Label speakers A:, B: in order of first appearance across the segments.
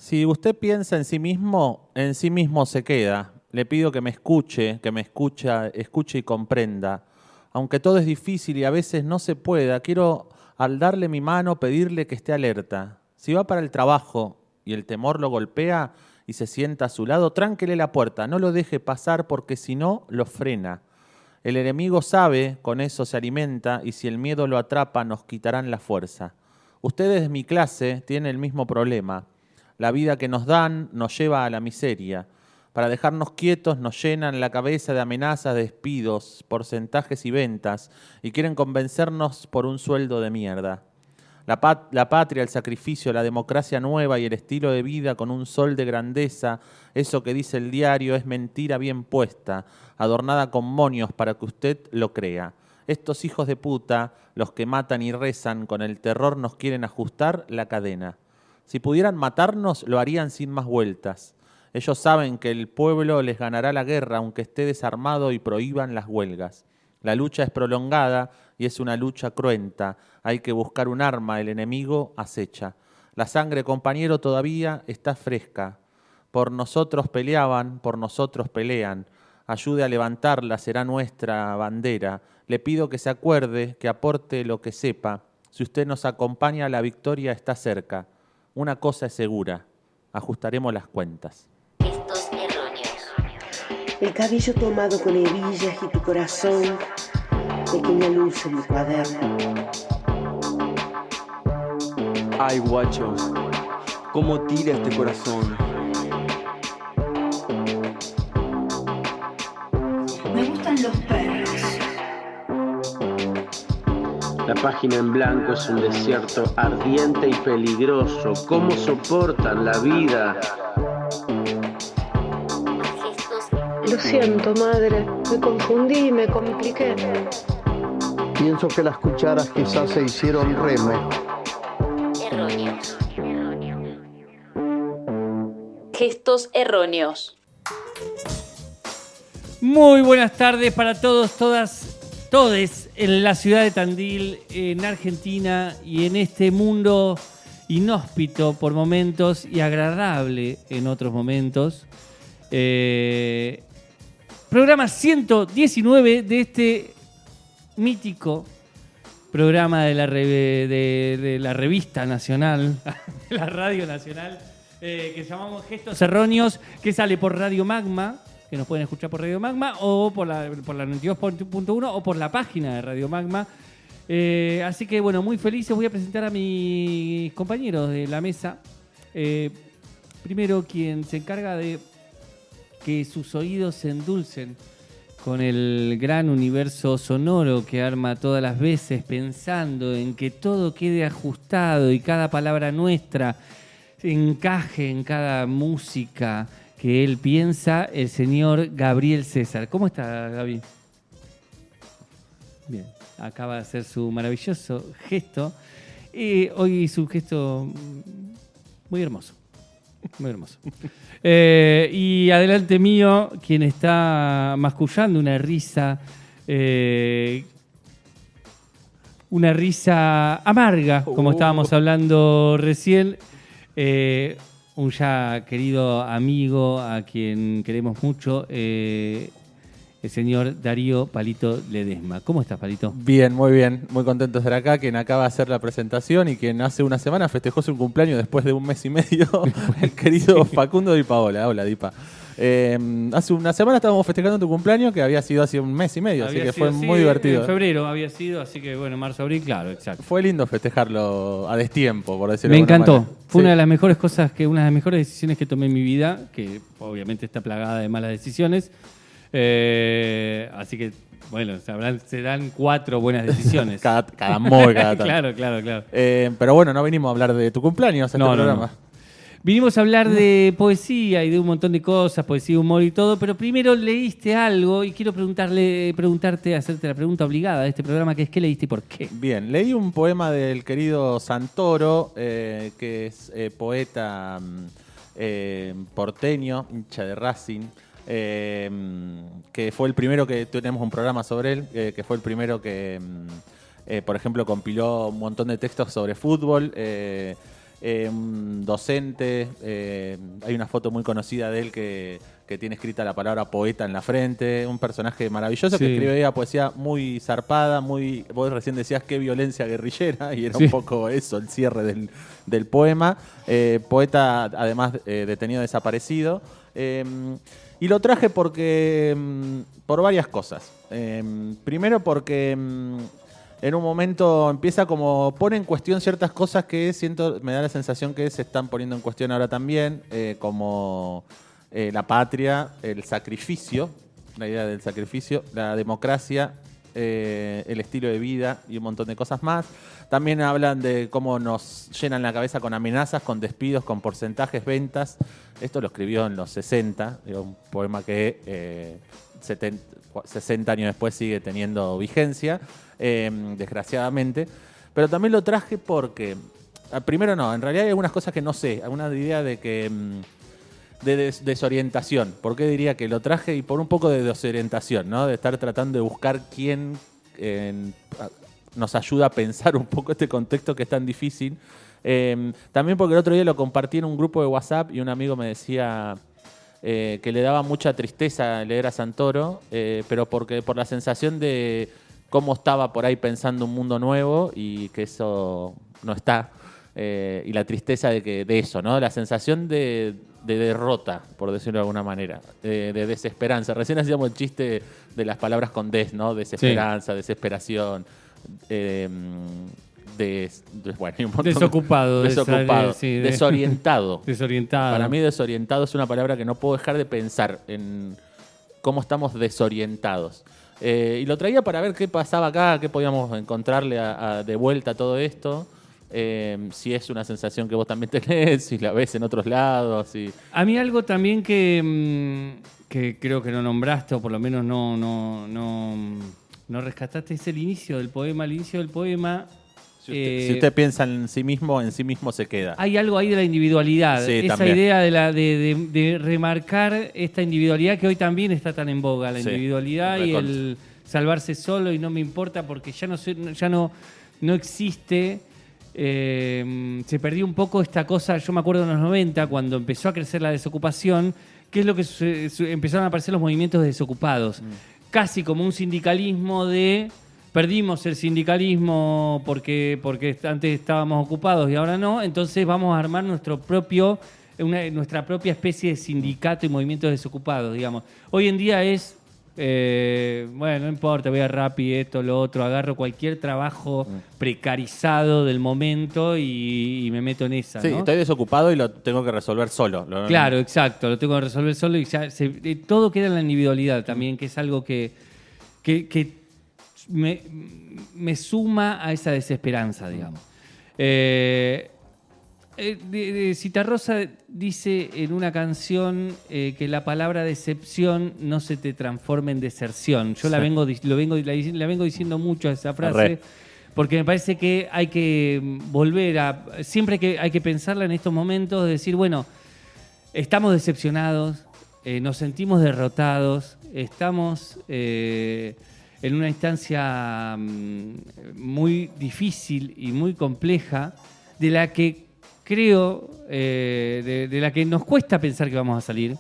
A: Si usted piensa en sí mismo se queda. Le pido que me escuche, escuche y comprenda. Aunque todo es difícil y a veces no se pueda, quiero al darle mi mano pedirle que esté alerta. Si va para el trabajo y el temor lo golpea y se sienta a su lado, tránquele la puerta, no lo deje pasar porque si no, lo frena. El enemigo sabe, con eso se alimenta y si el miedo lo atrapa nos quitarán la fuerza. Ustedes de mi clase tienen el mismo problema. La vida que nos dan nos lleva a la miseria. Para dejarnos quietos nos llenan la cabeza de amenazas, despidos, porcentajes y ventas y quieren convencernos por un sueldo de mierda. La patria, el sacrificio, la democracia nueva y el estilo de vida con un sol de grandeza, eso que dice el diario es mentira bien puesta, adornada con monios para que usted lo crea. Estos hijos de puta, los que matan y rezan, con el terror nos quieren ajustar la cadena. Si pudieran matarnos, lo harían sin más vueltas. Ellos saben que el pueblo les ganará la guerra aunque esté desarmado y prohíban las huelgas. La lucha es prolongada y es una lucha cruenta. Hay que buscar un arma, el enemigo acecha. La sangre, compañero, todavía está fresca. Por nosotros peleaban, por nosotros pelean. Ayude a levantarla, será nuestra bandera. Le pido que se acuerde, que aporte lo que sepa. Si usted nos acompaña, la victoria está cerca. Una cosa es segura, ajustaremos las cuentas.
B: Estos erróneos.
C: El cabello tomado con hebillas y tu corazón, pequeña luz en mi cuaderno.
D: Ay, guacho, cómo tira este corazón.
E: Me gustan los perros.
F: La página en blanco es un desierto ardiente y peligroso. ¿Cómo soportan la vida?
C: Lo siento, madre. Me confundí, me compliqué.
G: Pienso que las cucharas quizás se hicieron remo.
B: Erróneos. Gestos erróneos.
H: Muy buenas tardes para todos, todes en la ciudad de Tandil, en Argentina y en este mundo inhóspito por momentos y agradable en otros momentos. Programa 119 de este mítico programa de la revista nacional, de la radio nacional, que llamamos Gestos Erróneos, que sale por Radio Magma, que nos pueden escuchar por Radio Magma o por la 92.1 o por la página de Radio Magma. Así que bueno, muy felices. Voy a presentar a mis compañeros de la mesa. Primero, quien se encarga de que sus oídos se endulcen con el gran universo sonoro que arma todas las veces, pensando en que todo quede ajustado y cada palabra nuestra encaje en cada música que él piensa, el señor Gabriel César. ¿Cómo está, Gaby? Bien, acaba de hacer su maravilloso gesto. Hoy su gesto muy hermoso. Muy hermoso. Y adelante mío, quien está mascullando una risa amarga, como estábamos hablando recién. Un ya querido amigo a quien queremos mucho, el señor Darío Palito Ledesma. ¿Cómo estás, Palito?
A: Bien, muy contento de estar acá, quien acaba de hacer la presentación y quien hace una semana festejó su cumpleaños después de un mes y medio, el querido Facundo Di Paola. Hola, Dipa. Hace una semana estábamos festejando tu cumpleaños, que había sido hace un mes y medio, así que fue muy divertido.
H: En febrero había sido, así que bueno, marzo, abril, claro, exacto.
A: Fue lindo festejarlo a destiempo, por decirlo
H: Me
A: de alguna
H: encantó.
A: manera.
H: Fue
A: Sí.
H: una de las mejores cosas, una de las mejores decisiones que tomé en mi vida, que obviamente está plagada de malas decisiones. Así que, bueno, serán 4 buenas decisiones.
A: cada muy cada tanto.
H: Claro.
A: Pero bueno, no venimos a hablar de tu cumpleaños en este programa.
H: No. Vinimos a hablar de poesía y de un montón de cosas, poesía, humor y todo, pero primero leíste algo y quiero preguntarte, hacerte la pregunta obligada de este programa, que es ¿qué leíste y por qué?
A: Bien, leí un poema del querido Santoro, que es poeta porteño, hincha de Racing, que fue el primero que tenemos un programa sobre él, que fue el primero que, por ejemplo, compiló un montón de textos sobre fútbol. un docente. Hay una foto muy conocida de él que tiene escrita la palabra poeta en la frente. Un personaje maravilloso que escribe poesía muy zarpada, vos recién decías qué violencia guerrillera, y era un poco eso, el cierre del poema. Poeta, además, detenido desaparecido. Y lo traje porque por varias cosas. Primero porque en un momento empieza como pone en cuestión ciertas cosas que me da la sensación que se están poniendo en cuestión ahora también, como la patria, el sacrificio, la idea del sacrificio, la democracia, el estilo de vida y un montón de cosas más. También hablan de cómo nos llenan la cabeza con amenazas, con despidos, con porcentajes, ventas. Esto lo escribió en los 60, un poema que 60 años después sigue teniendo vigencia, desgraciadamente. Pero también lo traje porque, primero en realidad hay algunas cosas que no sé, alguna idea de que de desorientación. ¿Por qué diría que lo traje? Y por un poco de desorientación, ¿no? De estar tratando de buscar quién nos ayuda a pensar un poco este contexto que es tan difícil. También porque el otro día lo compartí en un grupo de WhatsApp y un amigo me decía que le daba mucha tristeza leer a Santoro, pero por la sensación de cómo estaba por ahí pensando un mundo nuevo y que eso no está. Y la tristeza de eso, ¿no? La sensación de derrota, por decirlo de alguna manera, de desesperanza. Recién hacíamos el chiste de las palabras con des, ¿no? Desesperanza, desesperación,
H: desocupado,
A: desorientado.
H: Desorientado.
A: Para mí desorientado es una palabra que no puedo dejar de pensar en cómo estamos desorientados. Y lo traía para ver qué pasaba acá, qué podíamos encontrarle de vuelta a todo esto. Si es una sensación que vos también tenés, si la ves en otros lados.
H: A mí algo también que creo que no nombraste, o por lo menos no rescataste, es el inicio del poema. El inicio del poema...
A: Si usted piensa en sí mismo se queda.
H: Hay algo ahí de la individualidad.
A: Sí,
H: esa
A: también.
H: idea de remarcar esta individualidad que hoy también está tan en boga. La individualidad y el salvarse solo y no me importa porque ya no existe... se perdió un poco esta cosa. Yo me acuerdo en los 90, cuando empezó a crecer la desocupación, que es lo que empezaron a aparecer los movimientos de desocupados. Casi como un sindicalismo perdimos el sindicalismo porque antes estábamos ocupados y ahora no, entonces vamos a armar nuestra propia especie de sindicato y movimientos desocupados, digamos. Hoy en día es bueno, no importa, voy a Rappi, esto, lo otro, agarro cualquier trabajo precarizado del momento y me meto en esa,
A: Sí,
H: ¿no?
A: estoy desocupado y lo tengo que resolver solo.
H: Claro, exacto, lo tengo que resolver solo y ya todo queda en la individualidad también, que es algo que me suma a esa desesperanza, digamos. Citarrosa dice en una canción que la palabra decepción no se te transforme en deserción. Yo la vengo diciendo mucho a esa frase, porque me parece que hay que volver siempre que hay que pensarla en estos momentos, de decir, bueno, estamos decepcionados, nos sentimos derrotados, estamos en una instancia muy difícil y muy compleja, de la que creo, de la que nos cuesta pensar que vamos a salir,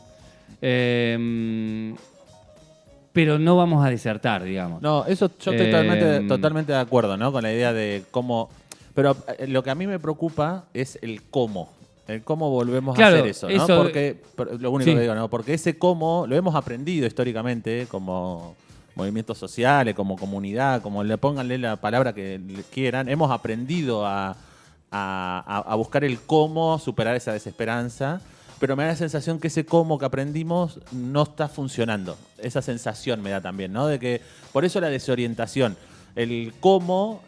H: pero no vamos a desertar, digamos.
A: No, eso yo estoy totalmente de acuerdo, ¿no? Con la idea de cómo... Pero lo que a mí me preocupa es el cómo. El cómo volvemos a hacer eso, ¿no? Porque, lo único que digo, ¿no? Porque ese cómo lo hemos aprendido históricamente como movimientos sociales, como comunidad, como pónganle la palabra que quieran. Hemos aprendido a buscar el cómo superar esa desesperanza, pero me da la sensación que ese cómo que aprendimos no está funcionando. Esa sensación me da también, ¿no? De que por eso la desorientación, el cómo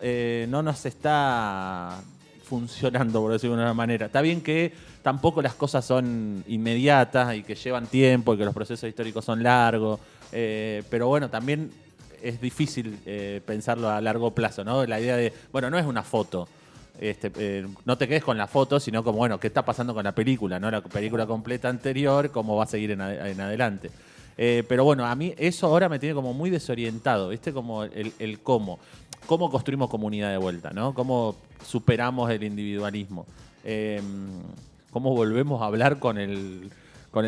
A: no nos está funcionando, por decirlo de una manera. Está bien que tampoco las cosas son inmediatas y que llevan tiempo y que los procesos históricos son largos, pero bueno, también es difícil pensarlo a largo plazo, ¿no? La idea de, bueno, no es una foto. No te quedes con la foto, sino como, bueno, ¿qué está pasando con la película? ¿No? La película completa anterior, ¿cómo va a seguir en adelante? Pero bueno, a mí eso ahora me tiene como muy desorientado, ¿viste? Como el cómo. ¿Cómo construimos comunidad de vuelta, ¿no? ¿Cómo superamos el individualismo? cómo volvemos a hablar con el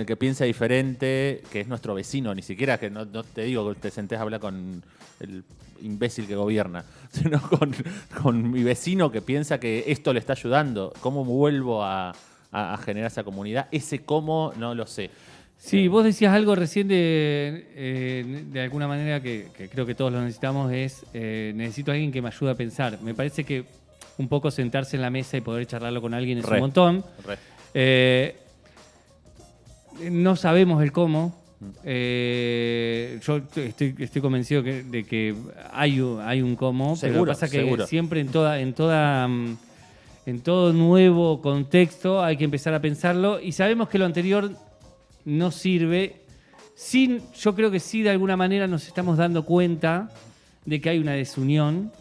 A: que piensa diferente, que es nuestro vecino, ni siquiera que no te digo que te sentés a hablar con el imbécil que gobierna, sino con mi vecino que piensa que esto le está ayudando. ¿Cómo vuelvo a generar esa comunidad? Ese cómo no lo sé.
H: Sí, vos decías algo recién de alguna manera que creo que todos lo necesitamos, es necesito a alguien que me ayude a pensar. Me parece que un poco sentarse en la mesa y poder charlarlo con alguien es un montón. No sabemos el cómo. Yo estoy convencido de que hay un cómo,
A: seguro,
H: pero lo que pasa que
A: seguro.
H: siempre en todo nuevo contexto hay que empezar a pensarlo, y sabemos que lo anterior no sirve. Yo creo que sí, de alguna manera nos estamos dando cuenta de que hay una desunión.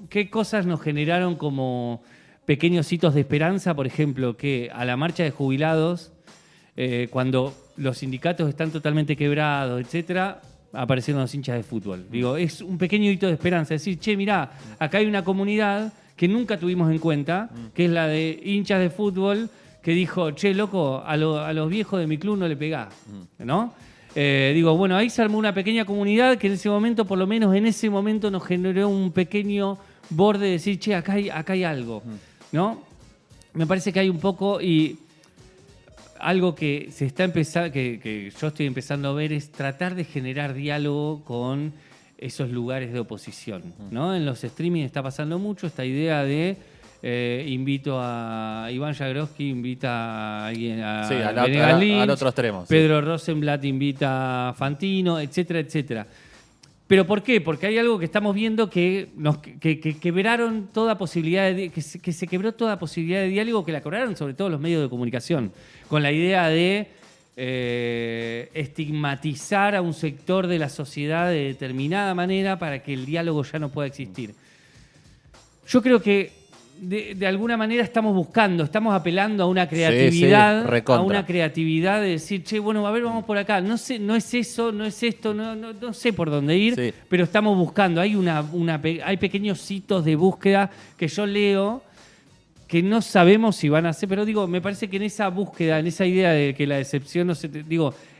H: ¿Qué cosas nos generaron como pequeños hitos de esperanza? Por ejemplo, que a la marcha de jubilados, cuando los sindicatos están totalmente quebrados, etcétera, aparecieron los hinchas de fútbol. Es un pequeño hito de esperanza. Es decir, che, mirá, acá hay una comunidad que nunca tuvimos en cuenta, que es la de hinchas de fútbol, que dijo, che, loco, a los viejos de mi club no le pegás, ¿no? Bueno, ahí se armó una pequeña comunidad que en ese momento, por lo menos en ese momento, nos generó un pequeño borde de decir, che, acá hay algo, ¿no? Me parece que hay un poco, y algo que se está empezando, que yo estoy empezando a ver, es tratar de generar diálogo con esos lugares de oposición, ¿no? En los streaming está pasando mucho esta idea de invito a Iván Jagroski, invita a alguien
A: al otro extremo.
H: Pedro Rosenblatt invita a Fantino, etcétera, etcétera. ¿Pero por qué? Porque hay algo que estamos viendo que quebraron toda posibilidad que se quebró toda posibilidad de diálogo, que la quebraron sobre todo los medios de comunicación, con la idea de estigmatizar a un sector de la sociedad de determinada manera para que el diálogo ya no pueda existir. Yo creo que de alguna manera estamos apelando a una creatividad, a una creatividad de decir, che, bueno, a ver, vamos por acá. No sé, no es eso, no es esto, no sé por dónde ir, pero estamos buscando. Hay pequeños hitos de búsqueda que yo leo que no sabemos si van a ser, pero me parece que en esa búsqueda, en esa idea de que la decepción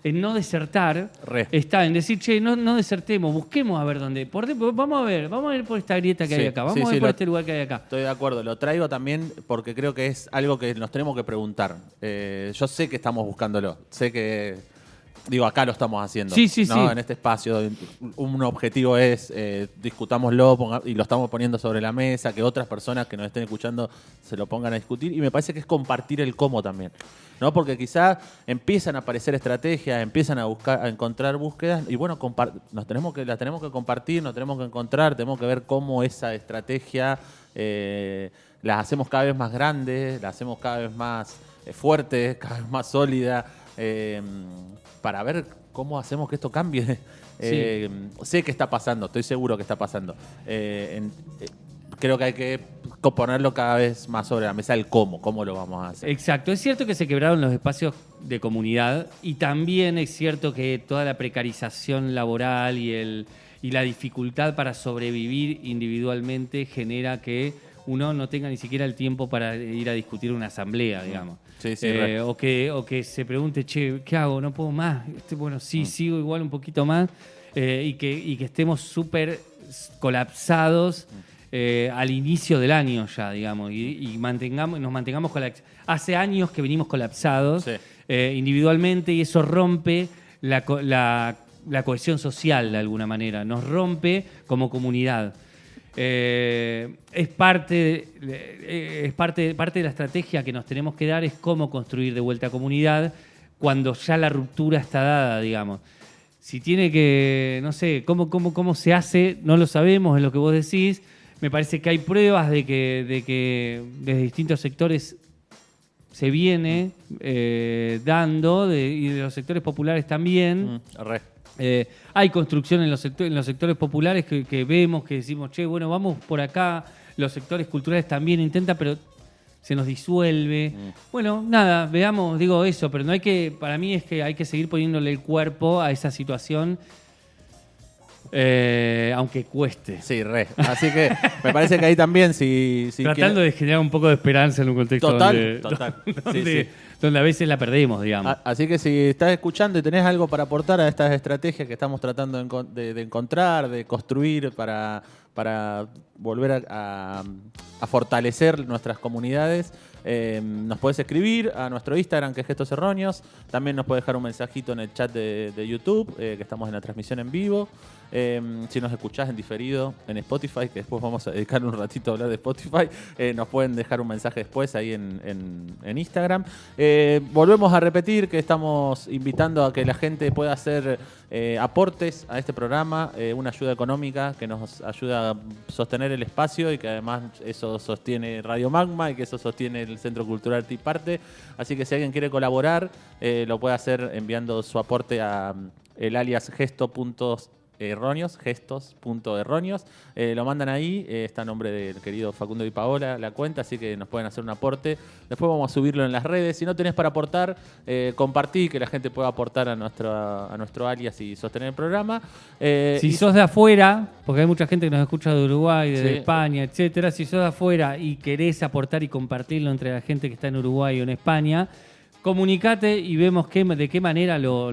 H: en no desertar, está en decir, che, no desertemos, busquemos a ver dónde. Vamos a ver por esta grieta que hay acá, vamos a ver por este lugar que hay acá.
A: Estoy de acuerdo, lo traigo también porque creo que es algo que nos tenemos que preguntar. Yo sé que estamos buscándolo, sé que... acá lo estamos haciendo.
H: Sí.
A: En este espacio. Un objetivo es discutámoslo y lo estamos poniendo sobre la mesa, que otras personas que nos estén escuchando se lo pongan a discutir. Y me parece que es compartir el cómo también, ¿no? Porque quizás empiezan a aparecer estrategias, empiezan a encontrar búsquedas y bueno, las tenemos que compartir, nos tenemos que encontrar, tenemos que ver cómo esa estrategia las hacemos cada vez más grandes, las hacemos cada vez más fuertes, cada vez más sólidas. Para ver cómo hacemos que esto cambie. Sé que está pasando, estoy seguro que está pasando. Creo que hay que ponerlo cada vez más sobre la mesa, el cómo lo vamos a hacer.
H: Exacto, es cierto que se quebraron los espacios de comunidad, y también es cierto que toda la precarización laboral y la dificultad para sobrevivir individualmente genera que uno no tenga ni siquiera el tiempo para ir a discutir una asamblea, digamos. O que se pregunte, che, ¿qué hago? No puedo más. Sigo igual un poquito más. Y que estemos súper colapsados al inicio del año ya, digamos. Y nos mantengamos colapsados. Hace años que venimos colapsados individualmente, y eso rompe la cohesión social de alguna manera. Nos rompe como comunidad. Es parte de la estrategia que nos tenemos que dar, es cómo construir de vuelta comunidad cuando ya la ruptura está dada, digamos. Si tiene que, no sé, cómo se hace, no lo sabemos, es lo que vos decís. Me parece que hay pruebas de que desde distintos sectores se viene dando, y de los sectores populares también. Hay construcción en los sectores populares que vemos, que decimos, che, bueno, vamos por acá. Los sectores culturales también intentan, pero se nos disuelve. Bueno, nada, veamos, eso, pero para mí es que hay que seguir poniéndole el cuerpo a esa situación Aunque cueste.
A: Sí, re. Así que me parece que ahí también, si
H: Tratando de generar un poco de esperanza en un contexto
A: Total.
H: donde,
A: Sí.
H: donde a veces la perdemos, digamos.
A: Así que si estás escuchando y tenés algo para aportar a estas estrategias que estamos tratando de encontrar, de construir para volver a fortalecer nuestras comunidades, nos podés escribir a nuestro Instagram, que es Gestos Erróneos. También nos podés dejar un mensajito en el chat de YouTube, que estamos en la transmisión en vivo. Si nos escuchás en diferido en Spotify, que después vamos a dedicar un ratito a hablar de Spotify, nos pueden dejar un mensaje después ahí en Instagram. Volvemos a repetir que estamos invitando a que la gente pueda hacer aportes a este programa, una ayuda económica que nos ayuda a sostener el espacio y que además eso sostiene Radio Magma y que eso sostiene el Centro Cultural Arte y Parte. Así que si alguien quiere colaborar, lo puede hacer enviando su aporte a el alias gestos.erróneos, lo mandan ahí, está a nombre del querido Facundo y Paola la cuenta, así que nos pueden hacer un aporte. Después vamos a subirlo en las redes. Si no tenés para aportar, compartí, que la gente pueda aportar a nuestro alias y sostener el programa.
H: Si sos de afuera, porque hay mucha gente que nos escucha de Uruguay, de
A: Sí.
H: España, etcétera. Si sos de afuera y querés aportar y compartirlo entre la gente que está en Uruguay o en España, comunicate y vemos de qué manera lo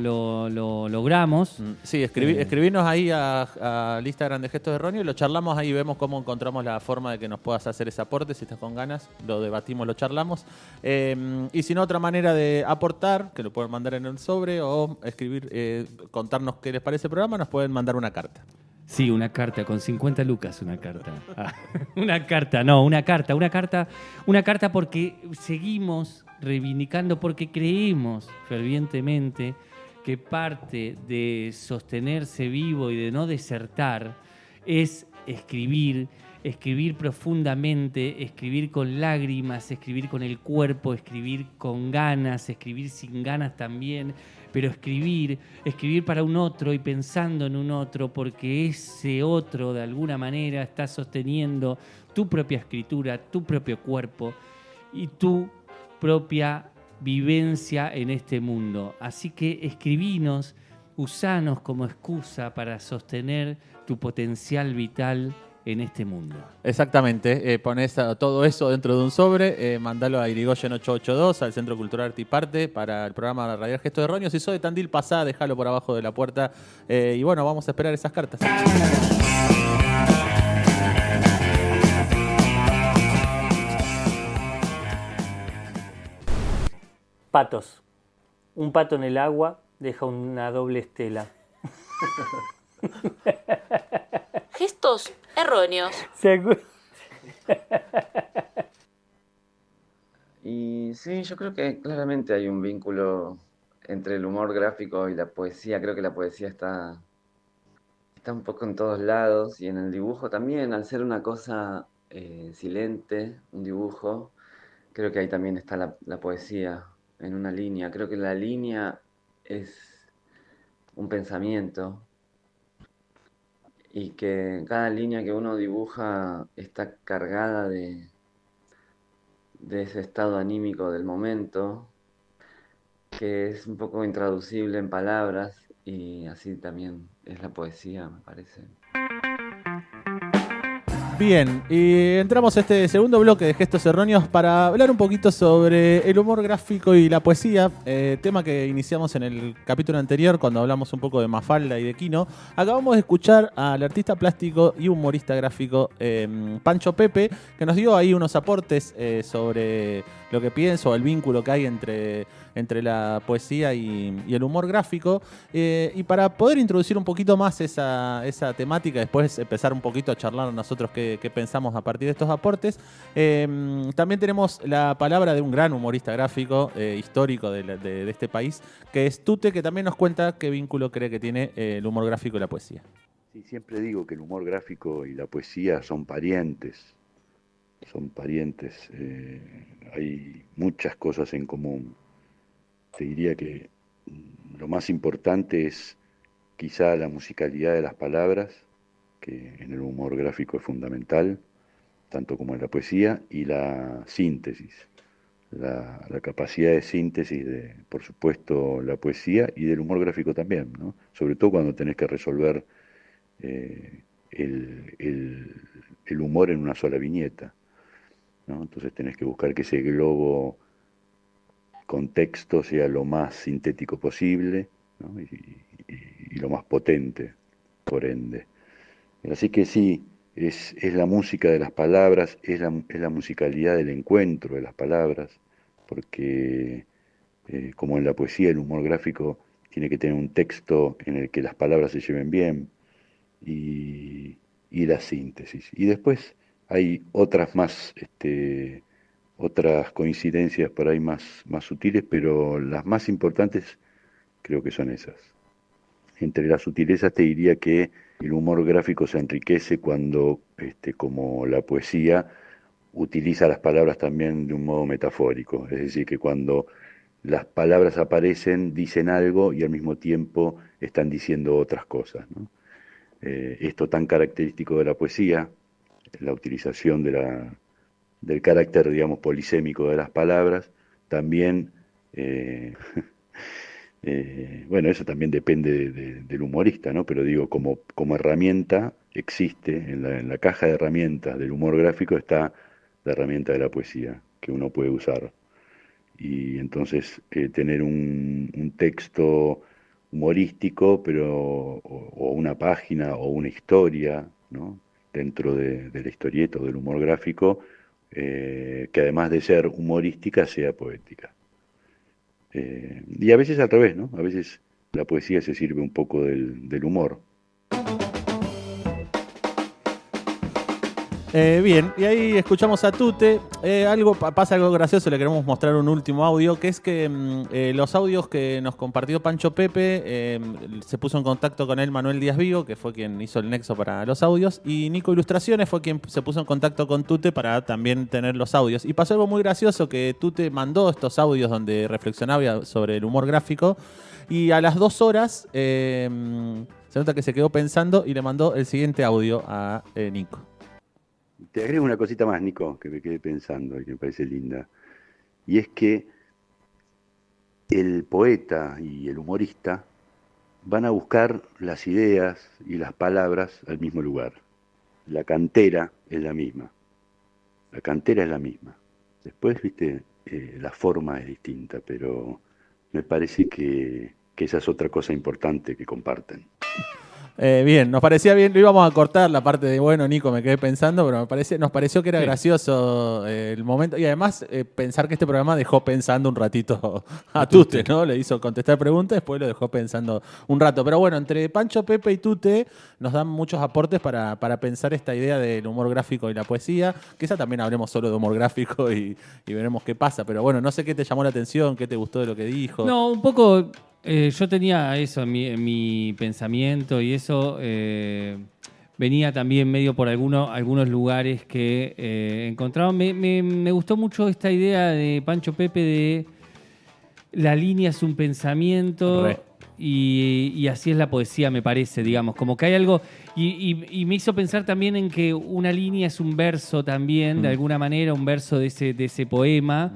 H: logramos.
A: Sí, escribirnos ahí al Instagram de Gestos Erróneos y lo charlamos ahí, vemos cómo encontramos la forma de que nos puedas hacer ese aporte. Si estás con ganas, lo debatimos, lo charlamos. Y si no, otra manera de aportar, que lo pueden mandar en el sobre o escribir, contarnos qué les parece el programa, nos pueden mandar una carta.
H: Sí, una carta, con 50 lucas una carta. Una carta porque seguimos reivindicando, porque creemos fervientemente que parte de sostenerse vivo y de no desertar es escribir profundamente, escribir con lágrimas, escribir con el cuerpo, escribir con ganas, escribir sin ganas también, pero escribir para un otro y pensando en un otro, porque ese otro de alguna manera está sosteniendo tu propia escritura, tu propio cuerpo y tu propia vivencia en este mundo. Así que escribinos, usanos como excusa para sostener tu potencial vital en este mundo.
A: Exactamente, ponés todo eso dentro de un sobre, mandalo a Irigoyen 882, al Centro Cultural Arte y Parte, para el programa Radial Gestos Erróneos. Si sos de Tandil, pasá, dejalo por abajo de la puerta. Y bueno, vamos a esperar esas cartas.
H: Patos. Un pato en el agua deja una doble estela.
B: Gestos erróneos.
I: Y sí, yo creo que claramente hay un vínculo entre el humor gráfico y la poesía. Creo que la poesía está un poco en todos lados y en el dibujo también, al ser una cosa silente, un dibujo, creo que ahí también está la poesía en una línea. Creo que la línea es un pensamiento y que cada línea que uno dibuja está cargada de ese estado anímico del momento, que es un poco intraducible en palabras, y así también es la poesía, me parece.
A: Bien, y entramos a este segundo bloque de Gestos Erróneos para hablar un poquito sobre el humor gráfico y la poesía, tema que iniciamos en el capítulo anterior cuando hablamos un poco de Mafalda y de Quino. Acabamos de escuchar al artista plástico y humorista gráfico Pancho Pepe, que nos dio ahí unos aportes sobre lo que pienso, el vínculo que hay entre la poesía y el humor gráfico. Y para poder introducir un poquito más esa temática, después empezar un poquito a charlar nosotros qué pensamos a partir de estos aportes, también tenemos la palabra de un gran humorista gráfico histórico de este país, que es Tute, que también nos cuenta qué vínculo cree que tiene el humor gráfico y la poesía.
J: Sí, siempre digo que el humor gráfico y la poesía son parientes. Hay muchas cosas en común. Te diría que lo más importante es quizá la musicalidad de las palabras, que en el humor gráfico es fundamental, tanto como en la poesía, y la síntesis, la capacidad de síntesis de, por supuesto, la poesía y del humor gráfico también, ¿no? Sobre todo cuando tenés que resolver el humor en una sola viñeta, ¿no? Entonces tenés que buscar que ese globo con texto sea lo más sintético posible, ¿no? y lo más potente, por ende. Así que sí, es la música de las palabras, es la musicalidad del encuentro de las palabras, porque como en la poesía, el humor gráfico tiene que tener un texto en el que las palabras se lleven bien, y la síntesis. Y después hay otras otras coincidencias por ahí más sutiles, pero las más importantes creo que son esas. Entre las sutilezas te diría que el humor gráfico se enriquece cuando, como la poesía, utiliza las palabras también de un modo metafórico. Es decir, que cuando las palabras aparecen, dicen algo y al mismo tiempo están diciendo otras cosas, ¿no? Esto tan característico de la poesía, la utilización del carácter, digamos, polisémico de las palabras, también, bueno, eso también depende del humorista, ¿no? Pero digo, como herramienta existe, en la caja de herramientas del humor gráfico está la herramienta de la poesía, que uno puede usar. Y entonces tener un texto humorístico, o una página o una historia, ¿no? Dentro de la historieta o del humor gráfico, que además de ser humorística sea poética. Y a veces al revés, ¿no? A veces la poesía se sirve un poco del humor.
A: Bien, y ahí escuchamos a Tute. Pasa algo gracioso, le queremos mostrar un último audio, que es que los audios que nos compartió Pancho Pepe, se puso en contacto con él Manuel Díaz Vigo, que fue quien hizo el nexo para los audios, y Nico Ilustraciones fue quien se puso en contacto con Tute para también tener los audios. Y pasó algo muy gracioso, que Tute mandó estos audios donde reflexionaba sobre el humor gráfico, y a las 2 horas se nota que se quedó pensando y le mandó el siguiente audio a Nico.
J: Te agrego una cosita más, Nico, que me quedé pensando y que me parece linda. Y es que el poeta y el humorista van a buscar las ideas y las palabras al mismo lugar. La cantera es la misma. La cantera es la misma. Después, viste, la forma es distinta, pero me parece que esa es otra cosa importante que comparten.
A: Bien, nos parecía bien, lo íbamos a cortar la parte de, bueno, Nico, me quedé pensando, pero nos pareció que era gracioso el momento, y además pensar que este programa dejó pensando un ratito a Tute, ¿no? Le hizo contestar preguntas, después lo dejó pensando un rato. Pero bueno, entre Pancho, Pepe y Tute nos dan muchos aportes para pensar esta idea del humor gráfico y la poesía. Quizá también hablemos solo de humor gráfico y veremos qué pasa. Pero bueno, no sé qué te llamó la atención, qué te gustó de lo que dijo.
H: No, un poco... yo tenía eso en mi pensamiento y eso venía también medio por algunos lugares que encontraba. Me gustó mucho esta idea de Pancho Pepe de la línea es un pensamiento y así es la poesía, me parece, digamos. Como que hay algo... Y me hizo pensar también en que una línea es un verso también, de alguna manera, un verso de ese poema.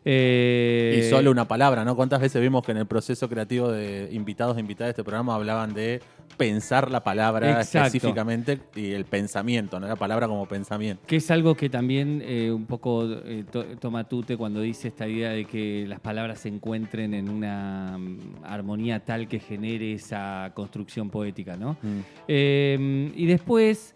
A: Y solo una palabra, ¿no? ¿Cuántas veces vimos que en el proceso creativo de invitados e invitadas de este programa hablaban de pensar la palabra específicamente y el pensamiento, ¿no? La palabra como pensamiento.
H: Que es algo que también un poco toma Tute cuando dice esta idea de que las palabras se encuentren en una armonía tal que genere esa construcción poética, ¿no? Y después...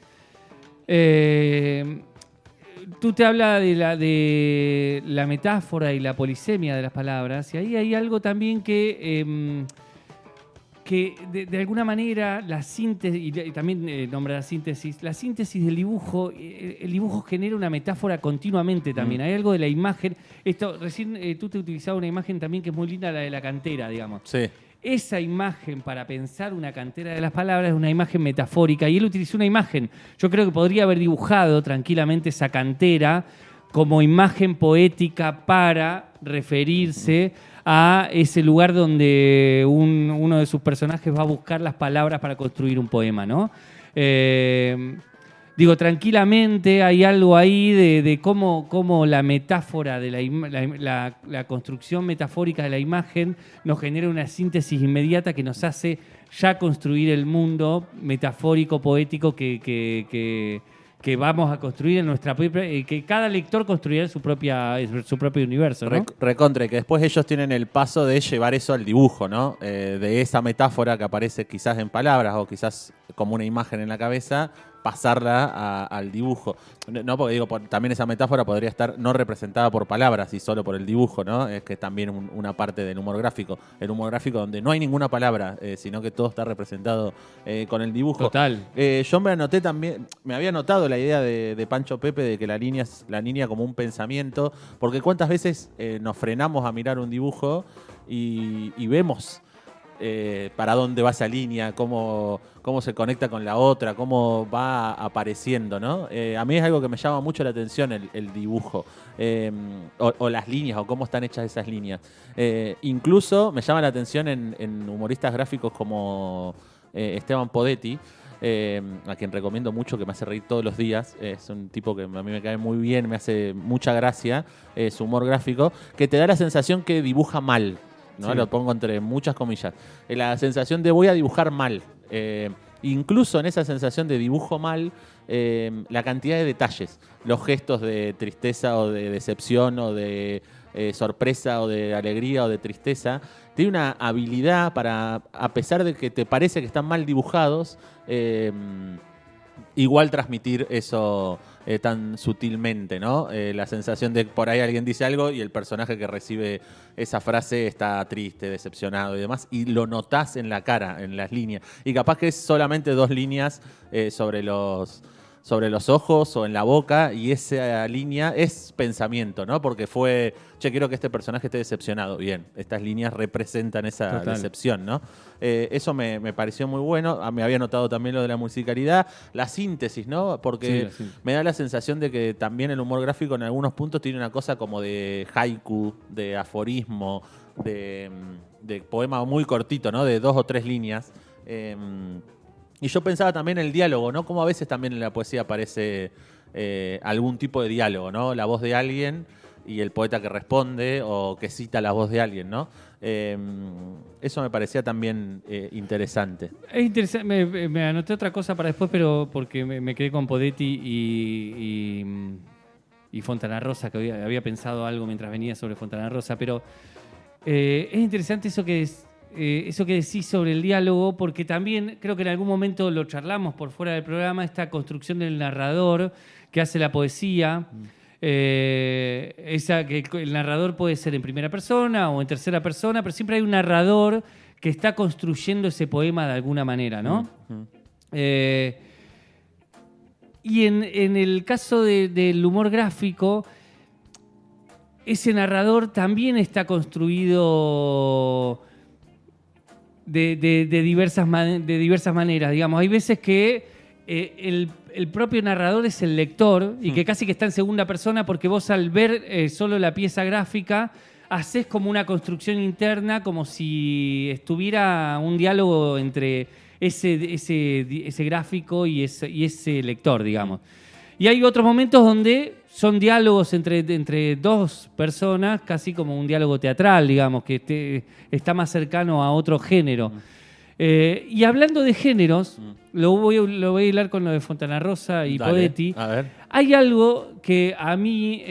H: tú te hablas de la metáfora y la polisemia de las palabras, y ahí hay algo también que de alguna manera la síntesis, y también nombra la síntesis del dibujo, el dibujo genera una metáfora continuamente también. Hay algo de la imagen, recién tú te utilizabas una imagen también que es muy linda, la de la cantera, digamos.
A: Sí.
H: Esa imagen para pensar una cantera de las palabras es una imagen metafórica y él utilizó una imagen. Yo creo que podría haber dibujado tranquilamente esa cantera como imagen poética para referirse a ese lugar donde uno de sus personajes va a buscar las palabras para construir un poema, ¿no? Digo, tranquilamente hay algo ahí de cómo la metáfora, de la construcción metafórica de la imagen nos genera una síntesis inmediata que nos hace ya construir el mundo metafórico, poético que vamos a construir en nuestra propia, que cada lector construirá su propio universo, ¿no?
A: Recontra, que después ellos tienen el paso de llevar eso al dibujo, ¿no? De esa metáfora que aparece quizás en palabras o quizás como una imagen en la cabeza, pasarla al dibujo. No, porque digo, también esa metáfora podría estar no representada por palabras y solo por el dibujo, ¿no? Es que también una parte del humor gráfico. El humor gráfico donde no hay ninguna palabra, sino que todo está representado con el dibujo.
H: Total.
A: Yo me anoté también, me había notado la idea de Pancho Pepe de que la línea como un pensamiento, porque cuántas veces nos frenamos a mirar un dibujo y vemos para dónde va esa línea, cómo se conecta con la otra, cómo va apareciendo, ¿no? A mí es algo que me llama mucho la atención el dibujo, o las líneas, o cómo están hechas esas líneas. Incluso me llama la atención en humoristas gráficos como Esteban Podetti, a quien recomiendo mucho, que me hace reír todos los días. Es un tipo que a mí me cae muy bien, me hace mucha gracia su humor gráfico, que te da la sensación que dibuja mal, ¿no? Sí. Lo pongo entre muchas comillas. La sensación de voy a dibujar mal. Incluso en esa sensación de dibujo mal, la cantidad de detalles, los gestos de tristeza o de decepción o de sorpresa o de alegría o de tristeza, tiene una habilidad para, a pesar de que te parece que están mal dibujados, igual transmitir eso tan sutilmente, ¿no? La sensación de por ahí alguien dice algo y el personaje que recibe esa frase está triste, decepcionado y demás, y lo notás en la cara, en las líneas. Y capaz que es solamente 2 líneas sobre los ojos o en la boca, y esa línea es pensamiento, ¿no? Porque fue, quiero que este personaje esté decepcionado. Bien, estas líneas representan esa decepción, ¿no? Eso me pareció muy bueno. Me había notado también lo de la musicalidad, la síntesis, ¿no? Porque me da la sensación de que también el humor gráfico en algunos puntos tiene una cosa como de haiku, de aforismo, de poema muy cortito, ¿no? De 2 o 3 líneas. Y yo pensaba también en el diálogo, ¿no? Como a veces también en la poesía aparece algún tipo de diálogo, ¿no? La voz de alguien y el poeta que responde o que cita la voz de alguien, ¿no? Eso me parecía también interesante.
H: Es interesante. Me anoté otra cosa para después, pero porque me quedé con Podetti y Fontana Rosa, que había pensado algo mientras venía sobre Fontana Rosa, pero es interesante eso que decís sobre el diálogo, porque también creo que en algún momento lo charlamos por fuera del programa, esta construcción del narrador que hace la poesía, esa que el narrador puede ser en primera persona o en tercera persona, pero siempre hay un narrador que está construyendo ese poema de alguna manera, ¿no? Y en el caso del humor gráfico, ese narrador también está construido de diversas maneras, digamos. Hay veces que el propio narrador es el lector y que casi que está en segunda persona, porque vos al ver solo la pieza gráfica haces como una construcción interna, como si estuviera un diálogo entre ese gráfico y ese lector, digamos. Y hay otros momentos donde son diálogos entre 2 personas, casi como un diálogo teatral, digamos, que está más cercano a otro género. Y hablando de géneros, lo voy a hilar con lo de Fontana Rosa y Podetti.
A: A ver.
H: Hay algo que a mí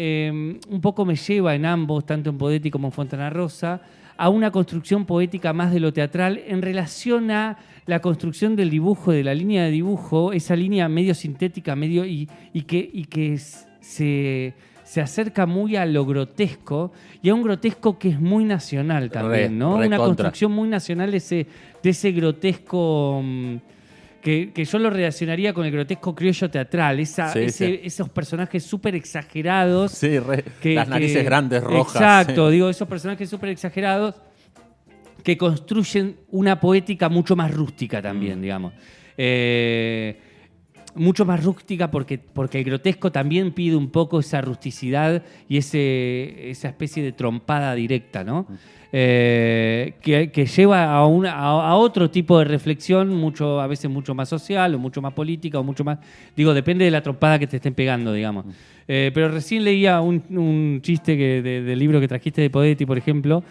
H: un poco me lleva en ambos, tanto en Podetti como en Fontana Rosa, a una construcción poética más de lo teatral en relación a la construcción del dibujo, de la línea de dibujo, esa línea medio sintética, y que se acerca muy a lo grotesco, y a un grotesco que es muy nacional también, ¿no? Una construcción muy nacional de ese grotesco que yo lo relacionaría con el grotesco criollo teatral, esos personajes súper exagerados.
A: Sí, las narices grandes, rojas.
H: Exacto, digo, esos personajes súper exagerados que construyen una poética mucho más rústica también, digamos. Mucho más rústica porque el grotesco también pide un poco esa rusticidad y esa especie de trompada directa, ¿no? Que lleva a otro tipo de reflexión, a veces mucho más social o mucho más política o mucho más... Digo, depende de la trompada que te estén pegando, digamos. Pero recién leía un chiste del libro que trajiste de Podetti, por ejemplo,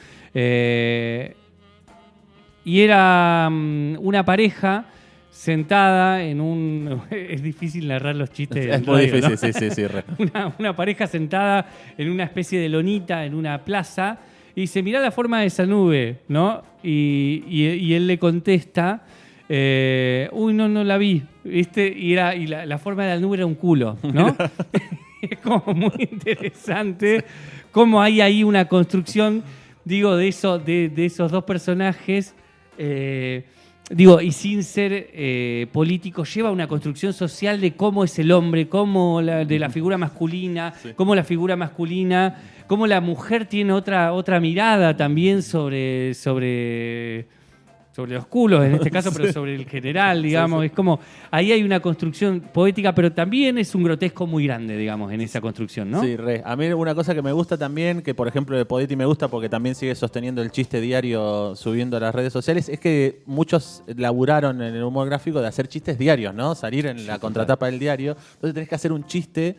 H: Y era una pareja sentada en un... Es difícil narrar los chistes.
A: Es muy
H: radio,
A: difícil,
H: ¿no?
A: sí.
H: Una pareja sentada en una especie de lonita en una plaza y dice, mirá la forma de esa nube, ¿no? Y él le contesta, no la vi, ¿viste? Y la forma de la nube era un culo, ¿no? Es como muy interesante cómo hay ahí una construcción, digo, de esos dos personajes, y sin ser político, lleva una construcción social de cómo es el hombre, de la figura masculina, cómo la figura masculina, cómo la mujer tiene otra mirada también sobre los culos, en este caso, pero sobre el general, digamos. Sí. Es como, ahí hay una construcción poética, pero también es un grotesco muy grande, digamos, en esa construcción, ¿no?
A: Sí, A mí una cosa que me gusta también, que por ejemplo de Podetti me gusta porque también sigue sosteniendo el chiste diario subiendo a las redes sociales, es que muchos laburaron en el humor gráfico de hacer chistes diarios, ¿no? Salir en la contratapa del diario. Entonces tenés que hacer un chiste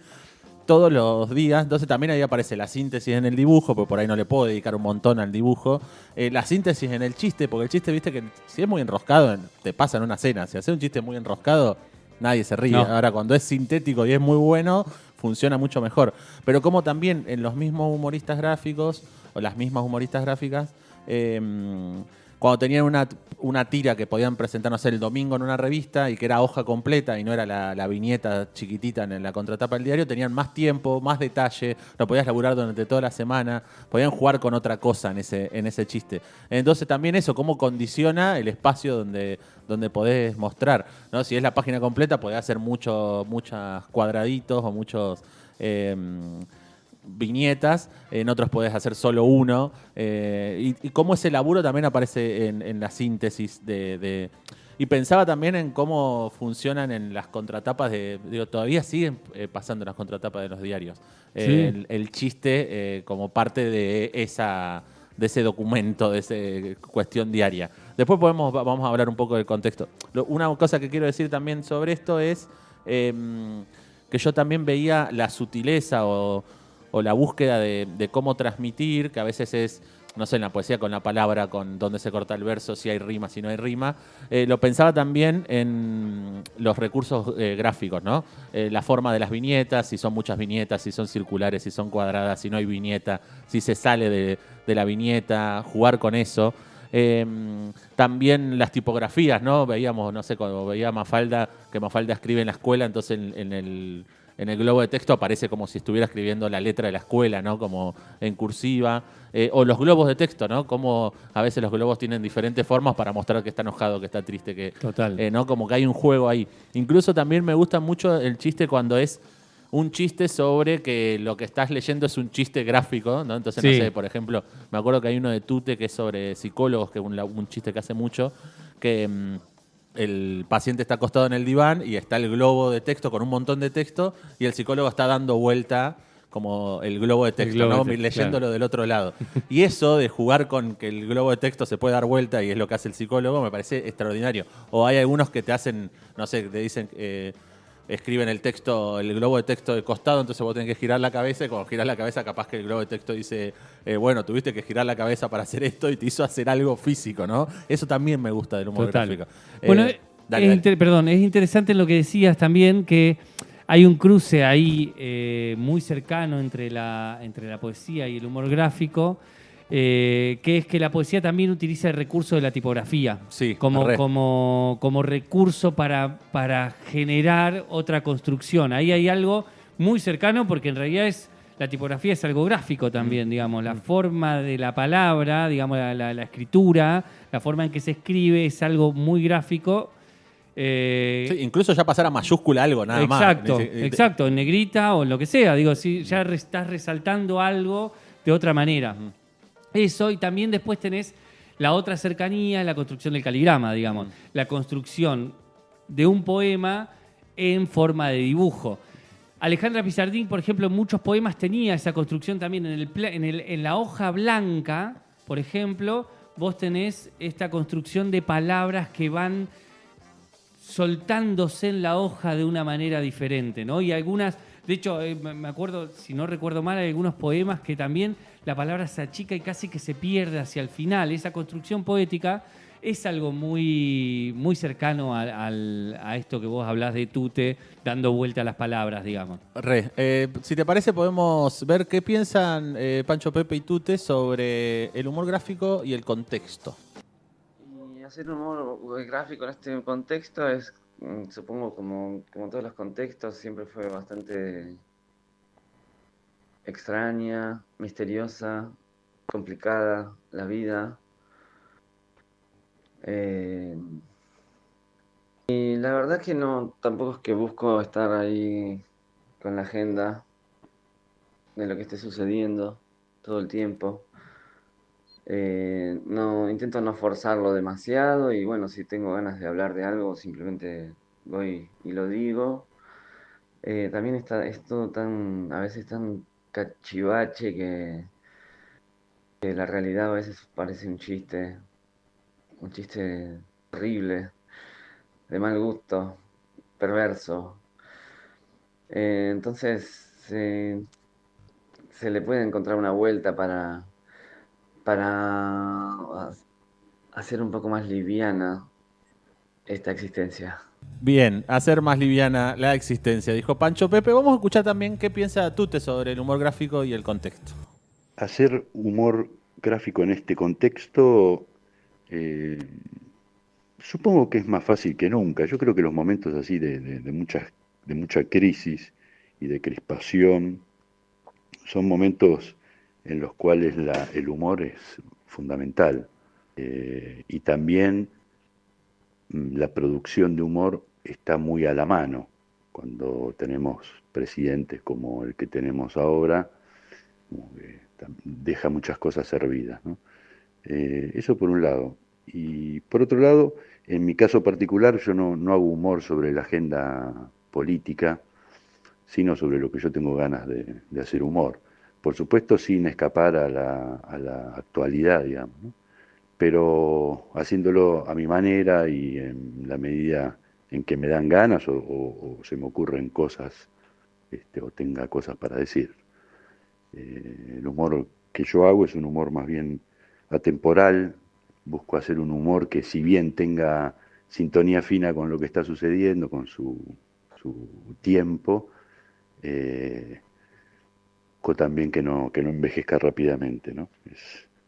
A: todos los días, entonces también ahí aparece la síntesis en el dibujo, porque por ahí no le puedo dedicar un montón al dibujo, la síntesis en el chiste, porque el chiste, viste que si es muy enroscado, te pasa en una cena, si haces un chiste muy enroscado, nadie se ríe. No. Ahora cuando es sintético y es muy bueno, funciona mucho mejor. Pero como también en los mismos humoristas gráficos, o las mismas humoristas gráficas, cuando tenían una tira que podían presentar, no sé, el domingo en una revista y que era hoja completa y no era la viñeta chiquitita en la contratapa del diario, tenían más tiempo, más detalle, lo podías laburar durante toda la semana, podían jugar con otra cosa en ese chiste. Entonces también eso, cómo condiciona el espacio donde podés mostrar, ¿no? Si es la página completa, podés hacer muchos cuadraditos o muchos... viñetas, en otros podés hacer solo uno, y cómo ese laburo también aparece en la síntesis y pensaba también en cómo funcionan en las contratapas todavía siguen pasando las contratapas de los diarios, sí. el chiste como parte de ese documento, de esa cuestión diaria. Después vamos a hablar un poco del contexto. Una cosa que quiero decir también sobre esto es que yo también veía la sutileza o la búsqueda de cómo transmitir, que a veces es, no sé, en la poesía con la palabra, con dónde se corta el verso, si hay rima, si no hay rima. Lo pensaba también en los recursos gráficos, ¿no? La forma de las viñetas, si son muchas viñetas, si son circulares, si son cuadradas, si no hay viñeta, si se sale de la viñeta, jugar con eso. También las tipografías, ¿no? Veíamos, no sé, cuando veía Mafalda, que Mafalda escribe en la escuela, entonces en el globo de texto aparece como si estuviera escribiendo la letra de la escuela, ¿no? Como en cursiva. O los globos de texto, ¿no? Como a veces los globos tienen diferentes formas para mostrar que está enojado, que está triste, que
H: total.
A: ¿no? Como que hay un juego ahí. Incluso también me gusta mucho el chiste cuando es un chiste sobre que lo que estás leyendo es un chiste gráfico, ¿no? Entonces, sí. No sé, por ejemplo, me acuerdo que hay uno de Tute que es sobre psicólogos, que es un chiste que hace mucho, que... el paciente está acostado en el diván y está el globo de texto con un montón de texto y el psicólogo está dando vuelta como el globo de texto, ¿no? Leyéndolo, claro, del otro lado. Y eso de jugar con que el globo de texto se puede dar vuelta y es lo que hace el psicólogo, me parece extraordinario. O hay algunos que te hacen, no sé, te dicen... escriben el globo de texto de costado, entonces vos tenés que girar la cabeza y cuando girás la cabeza capaz que el globo de texto dice, bueno, tuviste que girar la cabeza para hacer esto y te hizo hacer algo físico, ¿no? Eso también me gusta del humor gráfico.
H: Bueno, es interesante lo que decías también, que hay un cruce ahí muy cercano entre la poesía y el humor gráfico, que es que la poesía también utiliza el recurso de la tipografía,
A: sí,
H: como recurso para generar otra construcción. Ahí hay algo muy cercano porque en realidad la tipografía es algo gráfico también, digamos. La forma de la palabra, digamos, la escritura, la forma en que se escribe es algo muy gráfico.
A: Sí, incluso ya pasar a mayúscula algo, nada
H: más.
A: Exacto,
H: en negrita o en lo que sea. Digo, si ya estás resaltando algo de otra manera. Eso, y también después tenés la otra cercanía, la construcción del caligrama, digamos. La construcción de un poema en forma de dibujo. Alejandra Pizardín, por ejemplo, en muchos poemas tenía esa construcción también. En la hoja blanca, por ejemplo, vos tenés esta construcción de palabras que van soltándose en la hoja de una manera diferente, ¿no? Y algunas... De hecho, me acuerdo, si no recuerdo mal, hay algunos poemas que también la palabra se achica y casi que se pierde hacia el final. Esa construcción poética es algo muy, muy cercano a esto que vos hablás de Tute, dando vuelta a las palabras, digamos.
A: Si te parece, podemos ver qué piensan Pancho, Pepe y Tute sobre el humor gráfico y el contexto.
I: Y hacer humor gráfico en este contexto es, supongo, como todos los contextos, siempre fue bastante extraña, misteriosa, complicada la vida. Y la verdad que no, tampoco es que busco estar ahí con la agenda de lo que esté sucediendo todo el tiempo. No, intento no forzarlo demasiado y bueno, si tengo ganas de hablar de algo, simplemente voy y lo digo. También es todo tan, a veces tan cachivache que la realidad a veces parece un chiste horrible, de mal gusto, perverso. Entonces se le puede encontrar una vuelta para hacer un poco más liviana esta existencia.
A: Bien, hacer más liviana la existencia, dijo Pancho. Pepe, vamos a escuchar también qué piensa Tute sobre el humor gráfico y el contexto.
J: Hacer humor gráfico en este contexto, supongo que es más fácil que nunca. Yo creo que los momentos así de mucha crisis y de crispación son momentos en los cuales el humor es fundamental. Y también la producción de humor está muy a la mano. Cuando tenemos presidentes como el que tenemos ahora, como que deja muchas cosas servidas, ¿no? Eso por un lado. Y por otro lado, en mi caso particular, yo no hago humor sobre la agenda política, sino sobre lo que yo tengo ganas de hacer humor. Por supuesto, sin escapar a la actualidad, digamos, ¿no? Pero haciéndolo a mi manera y en la medida en que me dan ganas o se me ocurren cosas o tenga cosas para decir. El humor que yo hago es un humor más bien atemporal. Busco hacer un humor que, si bien tenga sintonía fina con lo que está sucediendo, con su tiempo, también que no envejezca rápidamente, ¿no?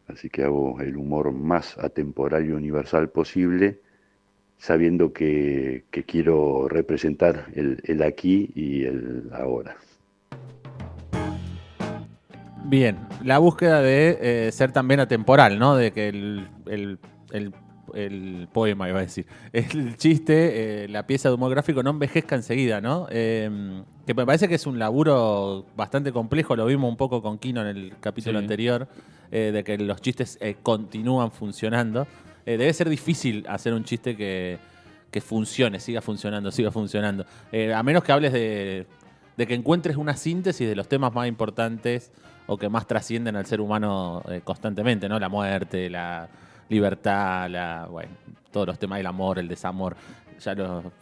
J: Así que hago el humor más atemporal y universal posible, sabiendo que quiero representar el aquí y el ahora.
A: Bien, la búsqueda de ser también atemporal, ¿no? De que el poema, iba a decir, el chiste, la pieza de humor gráfico no envejezca enseguida, ¿no? Que me parece que es un laburo bastante complejo, lo vimos un poco con Kino en el capítulo anterior, de que los chistes continúan funcionando. Debe ser difícil hacer un chiste que funcione, siga funcionando. A menos que hables de que encuentres una síntesis de los temas más importantes o que más trascienden al ser humano constantemente, ¿no? La muerte, la libertad, todos los temas del amor, el desamor.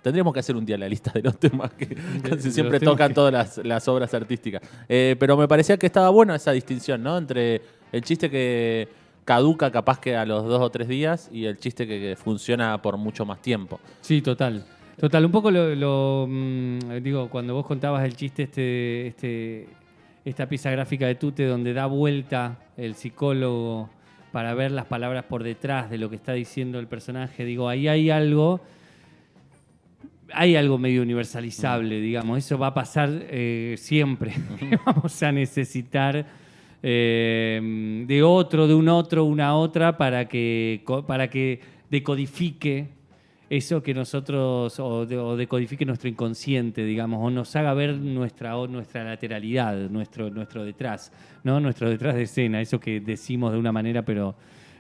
A: Tendríamos que hacer un día la lista de los temas que casi siempre tocan todas las obras artísticas. Pero me parecía que estaba buena esa distinción, ¿no? Entre el chiste que caduca capaz que a los 2 o 3 días y el chiste que funciona por mucho más tiempo.
H: Sí, total. Un poco digo, cuando vos contabas el chiste, esta pieza gráfica de Tute donde da vuelta el psicólogo para ver las palabras por detrás de lo que está diciendo el personaje, digo, ahí hay algo medio universalizable, digamos. Eso va a pasar siempre. Vamos a necesitar de una otra para que decodifique eso que nosotros, o decodifique nuestro inconsciente, digamos, o nos haga ver nuestra lateralidad, nuestro detrás, ¿no? Nuestro detrás de escena, eso que decimos de una manera, pero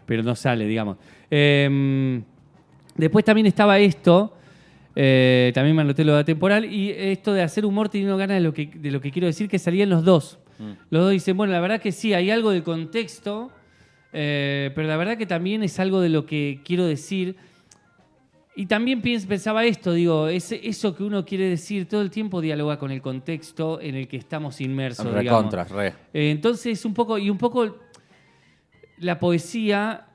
H: no sale, digamos. Después también estaba esto, también me anoté lo de atemporal, y esto de hacer humor teniendo ganas de lo que quiero decir, que salían los dos. Los dos dicen, bueno, la verdad que sí, hay algo del contexto, pero la verdad que también es algo de lo que quiero decir. Y también pensaba esto, digo, eso que uno quiere decir todo el tiempo dialoga con el contexto en el que estamos inmersos, digamos.
A: Re.
H: Entonces, un poco la poesía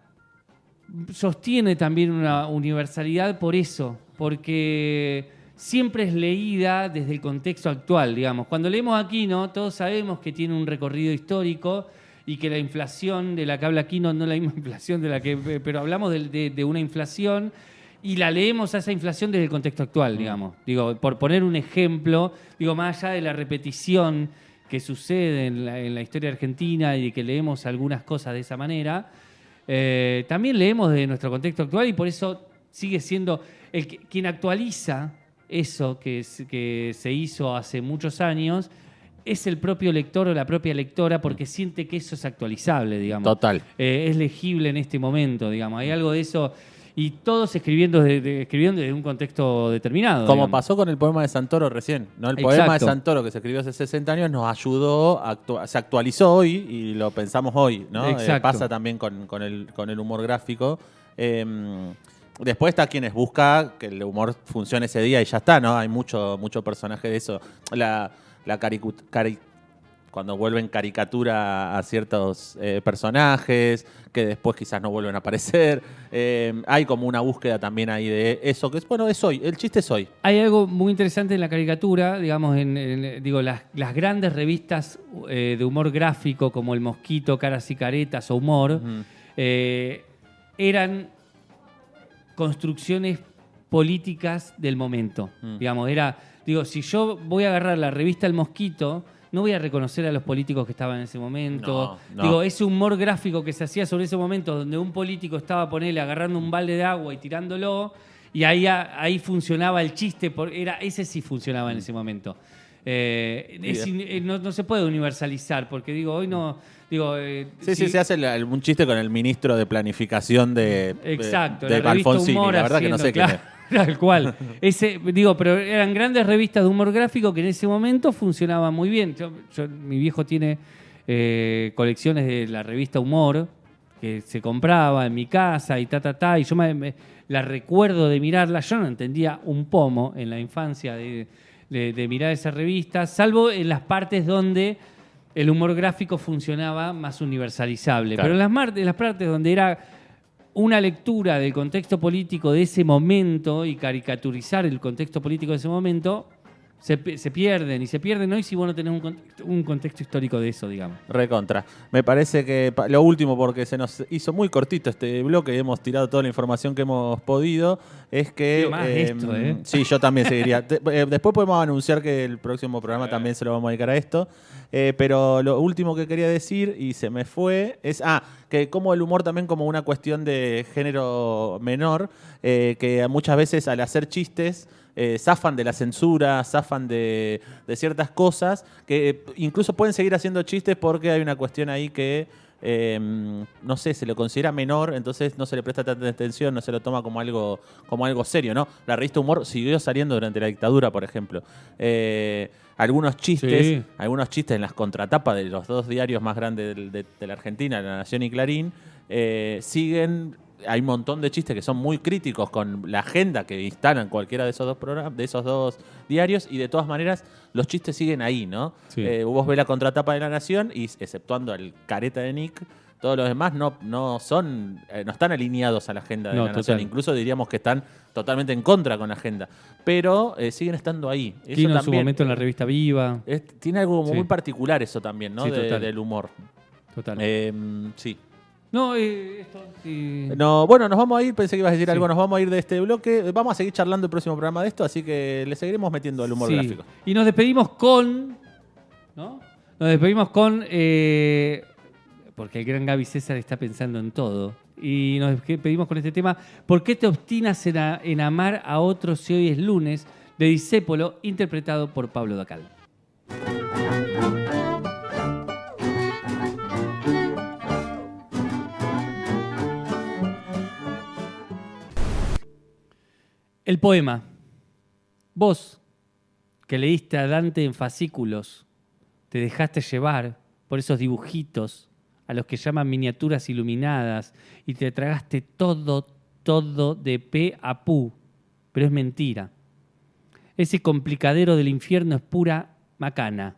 H: sostiene también una universalidad por eso, porque siempre es leída desde el contexto actual, digamos. Cuando leemos Aquino, todos sabemos que tiene un recorrido histórico y que la inflación de la que habla Aquino no es la misma inflación de la que... Pero hablamos de una inflación y la leemos a esa inflación desde el contexto actual, digamos. Digo, por poner un ejemplo, digo, más allá de la repetición que sucede en la historia argentina y de que leemos algunas cosas de esa manera, también leemos de nuestro contexto actual y por eso sigue siendo quien actualiza eso que se hizo hace muchos años, es el propio lector o la propia lectora porque siente que eso es actualizable, digamos.
A: Total.
H: Es legible en este momento, digamos. Hay algo de eso. Y todos escribiendo desde un contexto determinado.
A: Como
H: digamos.
A: pasó con el poema de Santoro recién, ¿no? El
H: Exacto.
A: poema de Santoro que se escribió hace 60 años nos ayudó, se actualizó hoy y lo pensamos hoy, ¿no? Pasa también con el humor gráfico. Después está quienes busca que el humor funcione ese día y ya está, ¿no? Hay mucho personaje de eso. Cuando vuelven caricatura a ciertos personajes que después quizás no vuelven a aparecer. Hay como una búsqueda también ahí de eso, que es bueno, es hoy, el chiste es hoy.
H: Hay algo muy interesante en la caricatura, digamos, las grandes revistas de humor gráfico como El Mosquito, Caras y Caretas o Humor, eran construcciones políticas del momento. Digamos, si yo voy a agarrar la revista El Mosquito, no voy a reconocer a los políticos que estaban en ese momento. No. Ese humor gráfico que se hacía sobre ese momento, donde un político estaba, agarrando un balde de agua y tirándolo, y ahí funcionaba el chiste, ese sí funcionaba en ese momento. No se puede universalizar, porque hoy no...
A: Sí, se hace un chiste con el ministro de Planificación de Alfonsini,
H: Humor
A: la verdad que no sé qué.
H: Tal cual. Pero eran grandes revistas de humor gráfico que en ese momento funcionaban muy bien. Mi viejo tiene colecciones de la revista Humor que se compraba en mi casa y y yo la recuerdo de mirarla. Yo no entendía un pomo en la infancia de mirar esa revista, salvo en las partes donde el humor gráfico funcionaba más universalizable. Claro. Pero en las partes donde era una lectura del contexto político de ese momento y caricaturizar el contexto político de ese momento, se pierden. Y se pierden hoy si vos no tenés un contexto histórico de eso, digamos.
A: Recontra. Me parece que lo último, porque se nos hizo muy cortito este bloque y hemos tirado toda la información que hemos podido, es que...
H: Más esto,
A: Sí, yo también seguiría. Después podemos anunciar que el próximo programa también se lo vamos a dedicar a esto. Pero lo último que quería decir, y se me fue, es que como el humor también como una cuestión de género menor, que muchas veces al hacer chistes zafan de la censura, zafan de ciertas cosas, que incluso pueden seguir haciendo chistes porque hay una cuestión ahí que, no sé, se lo considera menor, entonces no se le presta tanta atención, no se lo toma como algo serio, ¿no? La revista Humor siguió saliendo durante la dictadura, por ejemplo. Algunos chistes en las contratapas de los dos diarios más grandes de la Argentina, La Nación y Clarín, siguen. Hay un montón de chistes que son muy críticos con la agenda que instalan cualquiera de esos dos programas, de esos dos diarios, y de todas maneras los chistes siguen ahí, ¿no? Sí. Vos ves la contratapa de La Nación y, exceptuando el careta de Nick, todos los demás no están alineados a la agenda de La Nación. Incluso diríamos que están totalmente en contra con la agenda. Pero siguen estando ahí.
H: Kino en su momento en la revista Viva.
A: Tiene algo como muy particular eso también, ¿no? Del humor.
H: Total.
A: Sí.
H: No, esto sí.
A: No, bueno, nos vamos a ir, pensé que ibas a decir algo, nos vamos a ir de este bloque. Vamos a seguir charlando el próximo programa de esto, así que le seguiremos metiendo el humor gráfico.
H: Y nos despedimos con... ¿no? Nos despedimos con... porque el gran Gaby César está pensando en todo. Y nos despedimos con este tema. ¿Por qué te obstinas en amar a otros si hoy es lunes? De Discépolo, interpretado por Pablo Dacal. El poema. Vos, que leíste a Dante en fascículos, te dejaste llevar por esos dibujitos a los que llaman miniaturas iluminadas y te tragaste todo de pe a pu, pero es mentira. Ese complicadero del infierno es pura macana,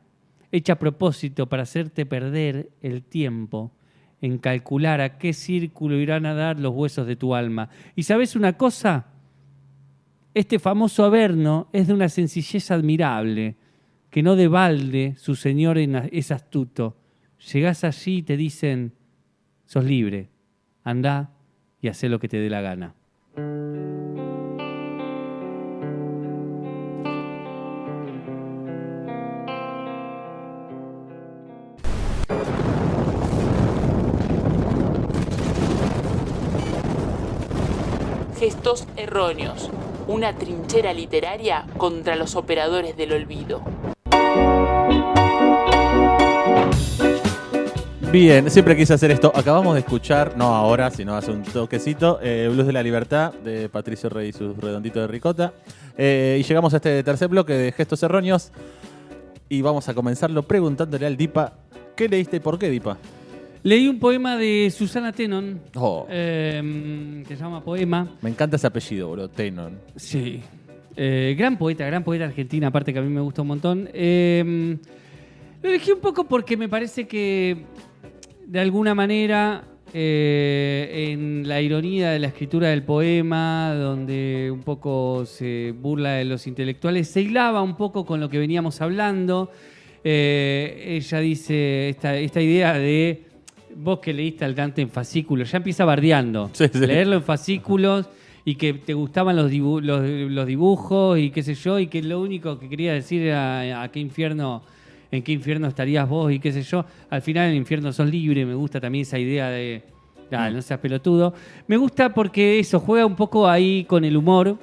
H: hecha a propósito para hacerte perder el tiempo en calcular a qué círculo irán a dar los huesos de tu alma. ¿Y sabes una cosa? Este famoso Averno es de una sencillez admirable, que no de balde su señor es astuto. Llegás allí y te dicen, sos libre, andá y hacé lo que te dé la gana.
B: Gestos erróneos. Una trinchera literaria contra los operadores del olvido.
A: Bien, siempre quise hacer esto. Acabamos de escuchar, no ahora, sino hace un toquecito, Blues de la Libertad de Patricio Rey y sus redonditos de ricota. Y llegamos a este tercer bloque de Gestos Erróneos. Y vamos a comenzarlo preguntándole al Dipa, ¿qué leíste y por qué, Dipa?
H: Leí un poema de Susana Tenon,
A: Oh.
H: que se llama Poema.
A: Me encanta ese apellido, bro, Tenon.
H: Sí. Gran poeta argentina, aparte que a mí me gusta un montón. Lo elegí un poco porque me parece que, de alguna manera, en la ironía de la escritura del poema, donde un poco se burla de los intelectuales, se hilaba un poco con lo que veníamos hablando. Ella dice esta idea de... Vos que leíste al Dante en fascículos, ya empieza bardeando.
A: Sí, sí.
H: Leerlo en fascículos y que te gustaban los dibujos y qué sé yo, y que lo único que quería decir era en qué infierno estarías vos y qué sé yo. Al final en el infierno sos libre. Me gusta también esa idea de, no seas pelotudo. Me gusta porque eso, juega un poco ahí con el humor,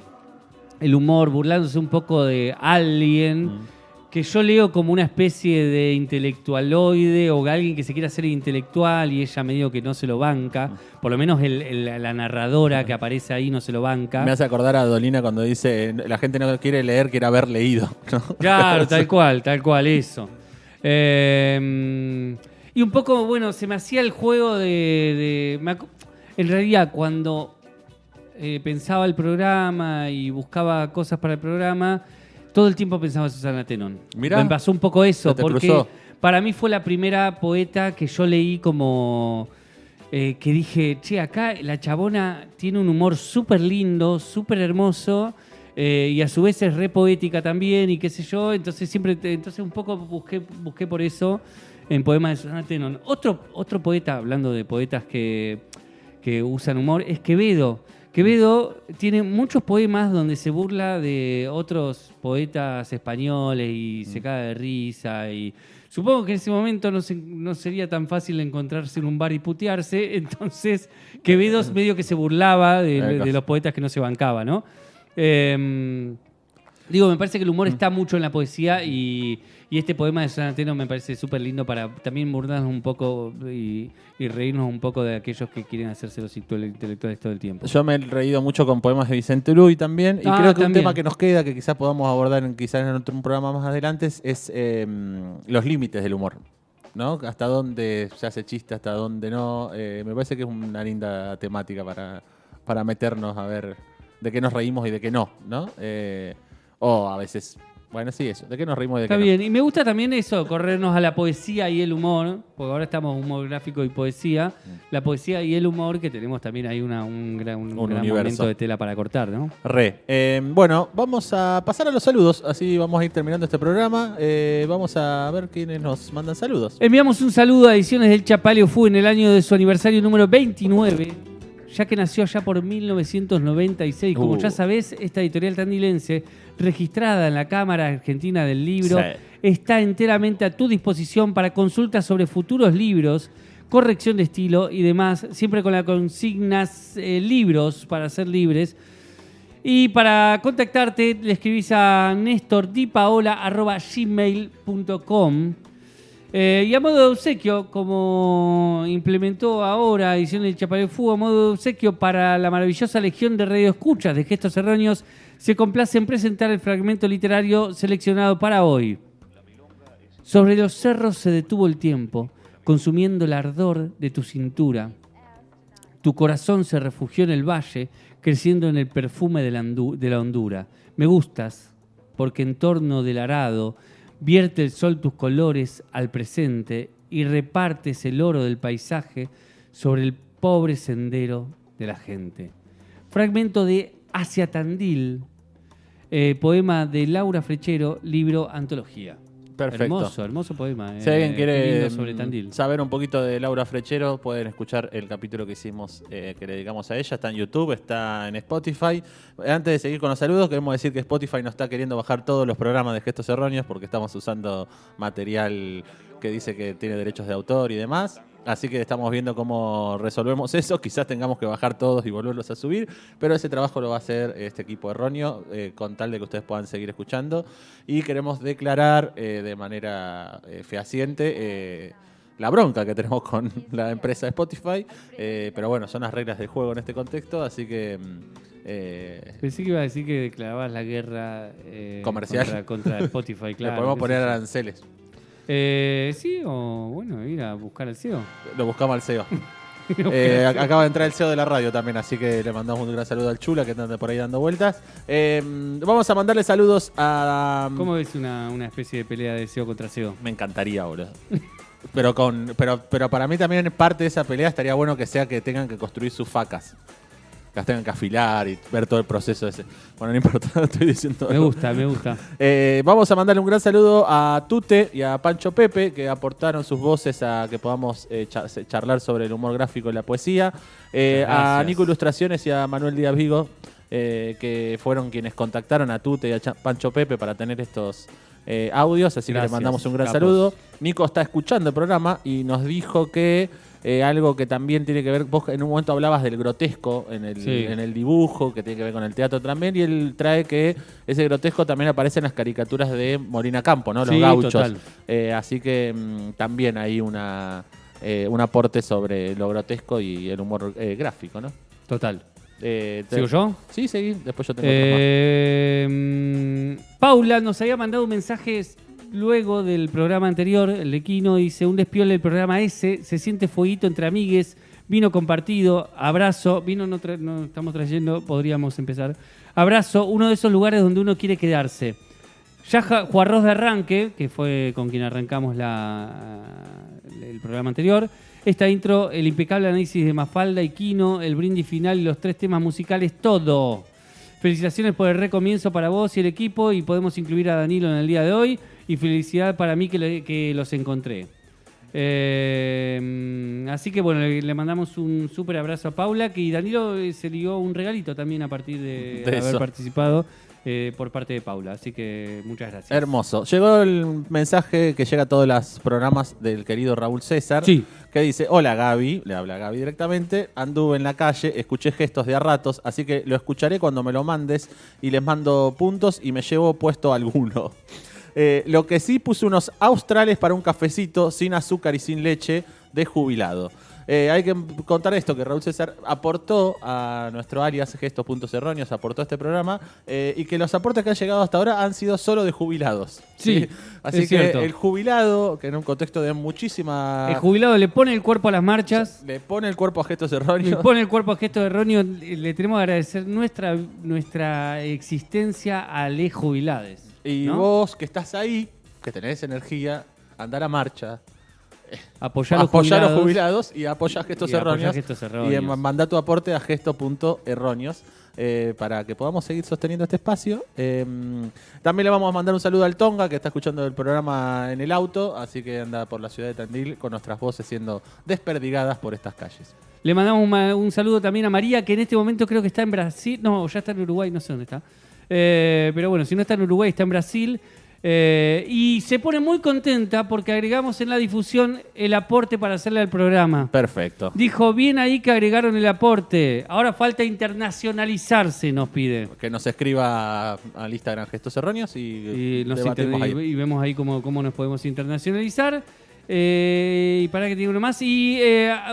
H: burlándose un poco de alguien... que yo leo como una especie de intelectualoide o alguien que se quiere hacer intelectual y ella medio que no se lo banca. Por lo menos la narradora que aparece ahí no se lo banca.
A: Me hace acordar a Dolina cuando dice, la gente no quiere leer, quiere haber leído, ¿no?
H: Claro, tal cual, eso. Y un poco, bueno, se me hacía el juego en realidad, cuando pensaba el programa y buscaba cosas para el programa... Todo el tiempo pensaba en Susana Tenon.
A: Mirá,
H: me pasó un poco eso, porque
A: cruzó.
H: Para mí fue la primera poeta que yo leí como... que dije, che, acá la chabona tiene un humor súper lindo, súper hermoso, y a su vez es re poética también, y qué sé yo. Entonces un poco busqué por eso en poemas de Susana Tenon. Otro poeta, hablando de poetas que usan humor, es Quevedo. Quevedo tiene muchos poemas donde se burla de otros poetas españoles y se caga de risa. Y supongo que en ese momento no sería tan fácil encontrarse en un bar y putearse. Entonces, Quevedo medio que se burlaba de los poetas que no se bancaba, ¿no? Me parece que el humor está mucho en la poesía y este poema de Susana Tenon me parece súper lindo para también burlarnos un poco y reírnos un poco de aquellos que quieren hacerse los intelectuales todo el tiempo.
A: Yo me he reído mucho con poemas de Vicente Luis también, y creo que
H: también.
A: un tema que nos queda, que quizás podamos abordar en otro programa más adelante, es los límites del humor, ¿no? Hasta dónde se hace chiste, hasta dónde no. Me parece que es una linda temática para meternos a ver de qué nos reímos y de qué no, ¿no? O a veces, bueno, sí, eso, de qué nos reímos y de qué no.
H: Está bien, y me gusta también eso, corrernos a la poesía y el humor, porque ahora estamos en humor gráfico y poesía. La poesía y el humor, que tenemos también ahí un gran momento de tela para cortar, ¿no?
A: Bueno, vamos a pasar a los saludos, así vamos a ir terminando este programa. Vamos a ver quiénes nos mandan saludos.
H: Enviamos un saludo a Ediciones del Chapaleo Fu en el año de su aniversario número 29, ya que nació allá por 1996. Como ya sabés, esta editorial tandilense, registrada en la Cámara Argentina del Libro, está enteramente a tu disposición para consultas sobre futuros libros, corrección de estilo y demás, siempre con la consigna libros para ser libres. Y para contactarte, le escribís a nestordipaola@gmail.com. Y a modo de obsequio, como implementó ahora Edición del Chapaleo Fu, a modo de obsequio para la maravillosa legión de radioescuchas de Gestos Erróneos, se complace en presentar el fragmento literario seleccionado para hoy. Sobre los cerros se detuvo el tiempo, consumiendo el ardor de tu cintura. Tu corazón se refugió en el valle, creciendo en el perfume de la hondura. Me gustas, porque en torno del arado vierte el sol tus colores al presente y repartes el oro del paisaje sobre el pobre sendero de la gente. Fragmento de Hacia Tandil, poema de Laura Frechero, libro Antología.
A: Perfecto.
H: Hermoso poema.
A: Si alguien quiere
H: lindo sobre Tandil.
A: saber un poquito de Laura Frechero, pueden escuchar el capítulo que hicimos, que le dedicamos a ella. Está en YouTube, está en Spotify. Antes de seguir con los saludos, queremos decir que Spotify nos está queriendo bajar todos los programas de Gestos Erróneos porque estamos usando material que dice que tiene derechos de autor y demás. Así que estamos viendo cómo resolvemos eso. Quizás tengamos que bajar todos y volverlos a subir, pero ese trabajo lo va a hacer este equipo erróneo, con tal de que ustedes puedan seguir escuchando. Y queremos declarar de manera fehaciente la bronca que tenemos con la empresa Spotify. Pero bueno, son las reglas del juego en este contexto, así que...
H: Pensé que iba a decir que declarabas la guerra
A: comercial
H: contra Spotify, claro.
A: Le podemos poner aranceles.
H: Sí, o bueno, ir a buscar al CEO.
A: Lo buscamos al CEO. Acaba de entrar el CEO de la radio también, así que le mandamos un gran saludo al Chula que anda por ahí dando vueltas. Vamos a mandarle saludos a...
H: ¿Cómo ves una especie de pelea de CEO contra CEO?
A: Me encantaría, boludo. Pero para mí también parte de esa pelea estaría bueno que sea que tengan que construir sus facas. Que las tengan que afilar y ver todo el proceso ese. Bueno, no importa, estoy diciendo.
H: Me gusta.
A: Vamos a mandarle un gran saludo a Tute y a Pancho Pepe, que aportaron sus voces a que podamos charlar sobre el humor gráfico y la poesía. A Nico Ilustraciones y a Manuel Díaz Vigo, que fueron quienes contactaron a Tute y a Pancho Pepe para tener estos audios. Así que les mandamos un gran saludo. Nico está escuchando el programa y nos dijo que... algo que también tiene que ver, vos en un momento hablabas del grotesco en el dibujo, que tiene que ver con el teatro también, y él trae que ese grotesco también aparece en las caricaturas de Molina Campo, ¿no? Los gauchos. Total. Así que también hay un aporte sobre lo grotesco y el humor gráfico, ¿no?
H: Total. ¿Sigo yo?
A: Sí, seguí. Después yo tengo otro
H: más. Paula nos había mandado un mensaje luego del programa anterior, el de Quino, dice: un despiole del programa ese, se siente fueguito entre amigues, vino compartido, abrazo, vino no estamos trayendo, podríamos empezar. Abrazo, uno de esos lugares donde uno quiere quedarse. Yaja Juarros de Arranque, que fue con quien arrancamos el programa anterior. Esta intro, el impecable análisis de Mafalda y Quino, el brindis final y los 3 temas musicales, todo. Felicitaciones por el recomienzo para vos y el equipo, y podemos incluir a Danilo en el día de hoy. Y felicidad para mí que los encontré. Así que bueno, le mandamos un súper abrazo a Paula, que Danilo se dio un regalito también a partir de haber participado por parte de Paula. Así que muchas gracias.
A: Hermoso. Llegó el mensaje que llega a todos los programas del querido Raúl César, que dice: hola Gaby, le habla Gaby directamente, anduve en la calle, escuché gestos de a ratos, así que lo escucharé cuando me lo mandes y les mando puntos y me llevo puesto alguno. Lo que sí, puse unos australes para un cafecito sin azúcar y sin leche de jubilado. Hay que contar esto, que Raúl César aportó a nuestro alias Gestos.Erróneos, aportó a este programa, y que los aportes que han llegado hasta ahora han sido solo de jubilados.
H: Sí,
A: así que cierto. El jubilado, que en un contexto de muchísima...
H: El jubilado le pone el cuerpo a las marchas.
A: Le pone el cuerpo a Gestos Erróneos.
H: Le pone el cuerpo a Gestos Erróneos. Le tenemos que agradecer nuestra existencia a les jubilades.
A: Y ¿no? Vos que estás ahí, que tenés energía, andar a marcha,
H: apoyar a los
A: jubilados y apoyar Gestos Erróneos. Y mandá tu aporte a Gesto.Erróneos para que podamos seguir sosteniendo este espacio. También le vamos a mandar un saludo al Tonga, que está escuchando el programa en el auto, así que anda por la ciudad de Tandil con nuestras voces siendo desperdigadas por estas calles.
H: Le mandamos un saludo también a María, que en este momento creo que está en Brasil. No, ya está en Uruguay, no sé dónde está. Pero bueno, si no está en Uruguay, está en Brasil. Y se pone muy contenta porque agregamos en la difusión el aporte para hacerle al programa.
A: Perfecto.
H: Dijo: bien ahí que agregaron el aporte. Ahora falta internacionalizarse, nos pide.
A: Que nos escriba al Instagram Gestos Erróneos y debatimos ahí.
H: Y vemos ahí cómo nos podemos internacionalizar. Y para que tenga uno más. Y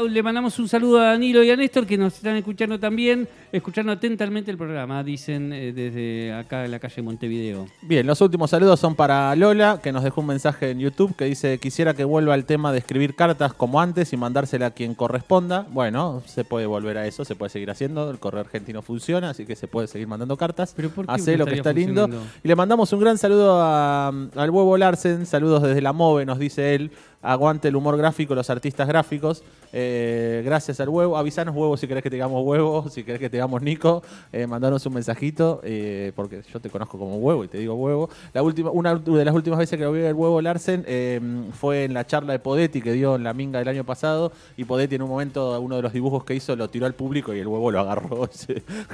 H: le mandamos un saludo a Danilo y a Néstor, que nos están escuchando también, escuchando atentamente el programa, dicen desde acá en la calle Montevideo.
A: Bien, los últimos saludos son para Lola, que nos dejó un mensaje en YouTube que dice: quisiera que vuelva al tema de escribir cartas como antes y mandársela a quien corresponda. Bueno, se puede volver a eso, se puede seguir haciendo. El correo argentino funciona, así que se puede seguir mandando cartas.
H: ¿Pero por qué
A: hace lo que está lindo. Y le mandamos un gran saludo al Huevo Larsen. Saludos desde la MOVE, nos dice él. Aguante el humor gráfico, los artistas gráficos. Gracias al Huevo. Avisanos, Huevo, si querés que te digamos Huevo, si querés que te digamos Nico. Mandanos un mensajito, porque yo te conozco como Huevo y te digo Huevo. Una de las últimas veces que lo vi el Huevo Larsen fue en la charla de Podetti que dio en la Minga del año pasado. Y Podetti en un momento, uno de los dibujos que hizo, lo tiró al público y el Huevo lo agarró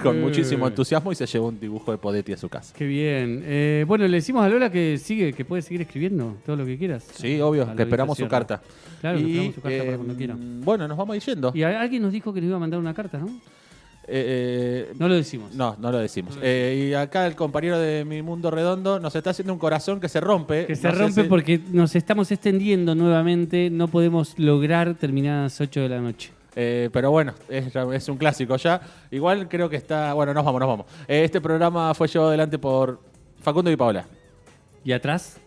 A: con muchísimo entusiasmo y se llevó un dibujo de Podetti a su casa.
H: Qué bien. Bueno, le decimos a Lola que puede seguir escribiendo todo lo que quieras.
A: Sí, obvio, que esperamos su carta.
H: Claro, que esperamos su carta para cuando quiera.
A: Bueno, nos vamos yendo.
H: Y alguien nos dijo que nos iba a mandar una carta, ¿no? No lo decimos.
A: No lo decimos. Y acá el compañero de Mi Mundo Redondo nos está haciendo un corazón que se rompe.
H: Que se rompe porque nos estamos extendiendo nuevamente. No podemos lograr terminar a las 8 de la noche.
A: Pero bueno, es un clásico ya. Igual creo que está... Bueno, nos vamos. Este programa fue llevado adelante por Facundo y Paola.
H: ¿Y atrás?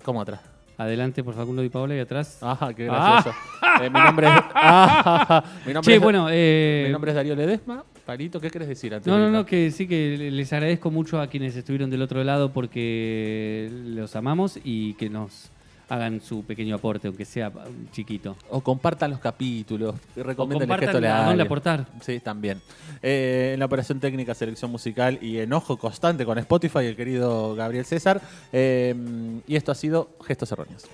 A: ¿Cómo atrás?
H: Adelante por Facundo y Paola y atrás.
A: Ajá, qué gracioso. Mi nombre es... mi nombre es Darío Ledesma. Palito, ¿qué querés decir antes?
H: No, que sí que les agradezco mucho a quienes estuvieron del otro lado porque los amamos y que nos hagan su pequeño aporte, aunque sea chiquito.
A: O compartan los capítulos, recomienden
H: el gesto a dónde aportar.
A: Sí, también. En la operación técnica, selección musical y enojo constante con Spotify, el querido Gabriel César. Y esto ha sido Gestos Erróneos.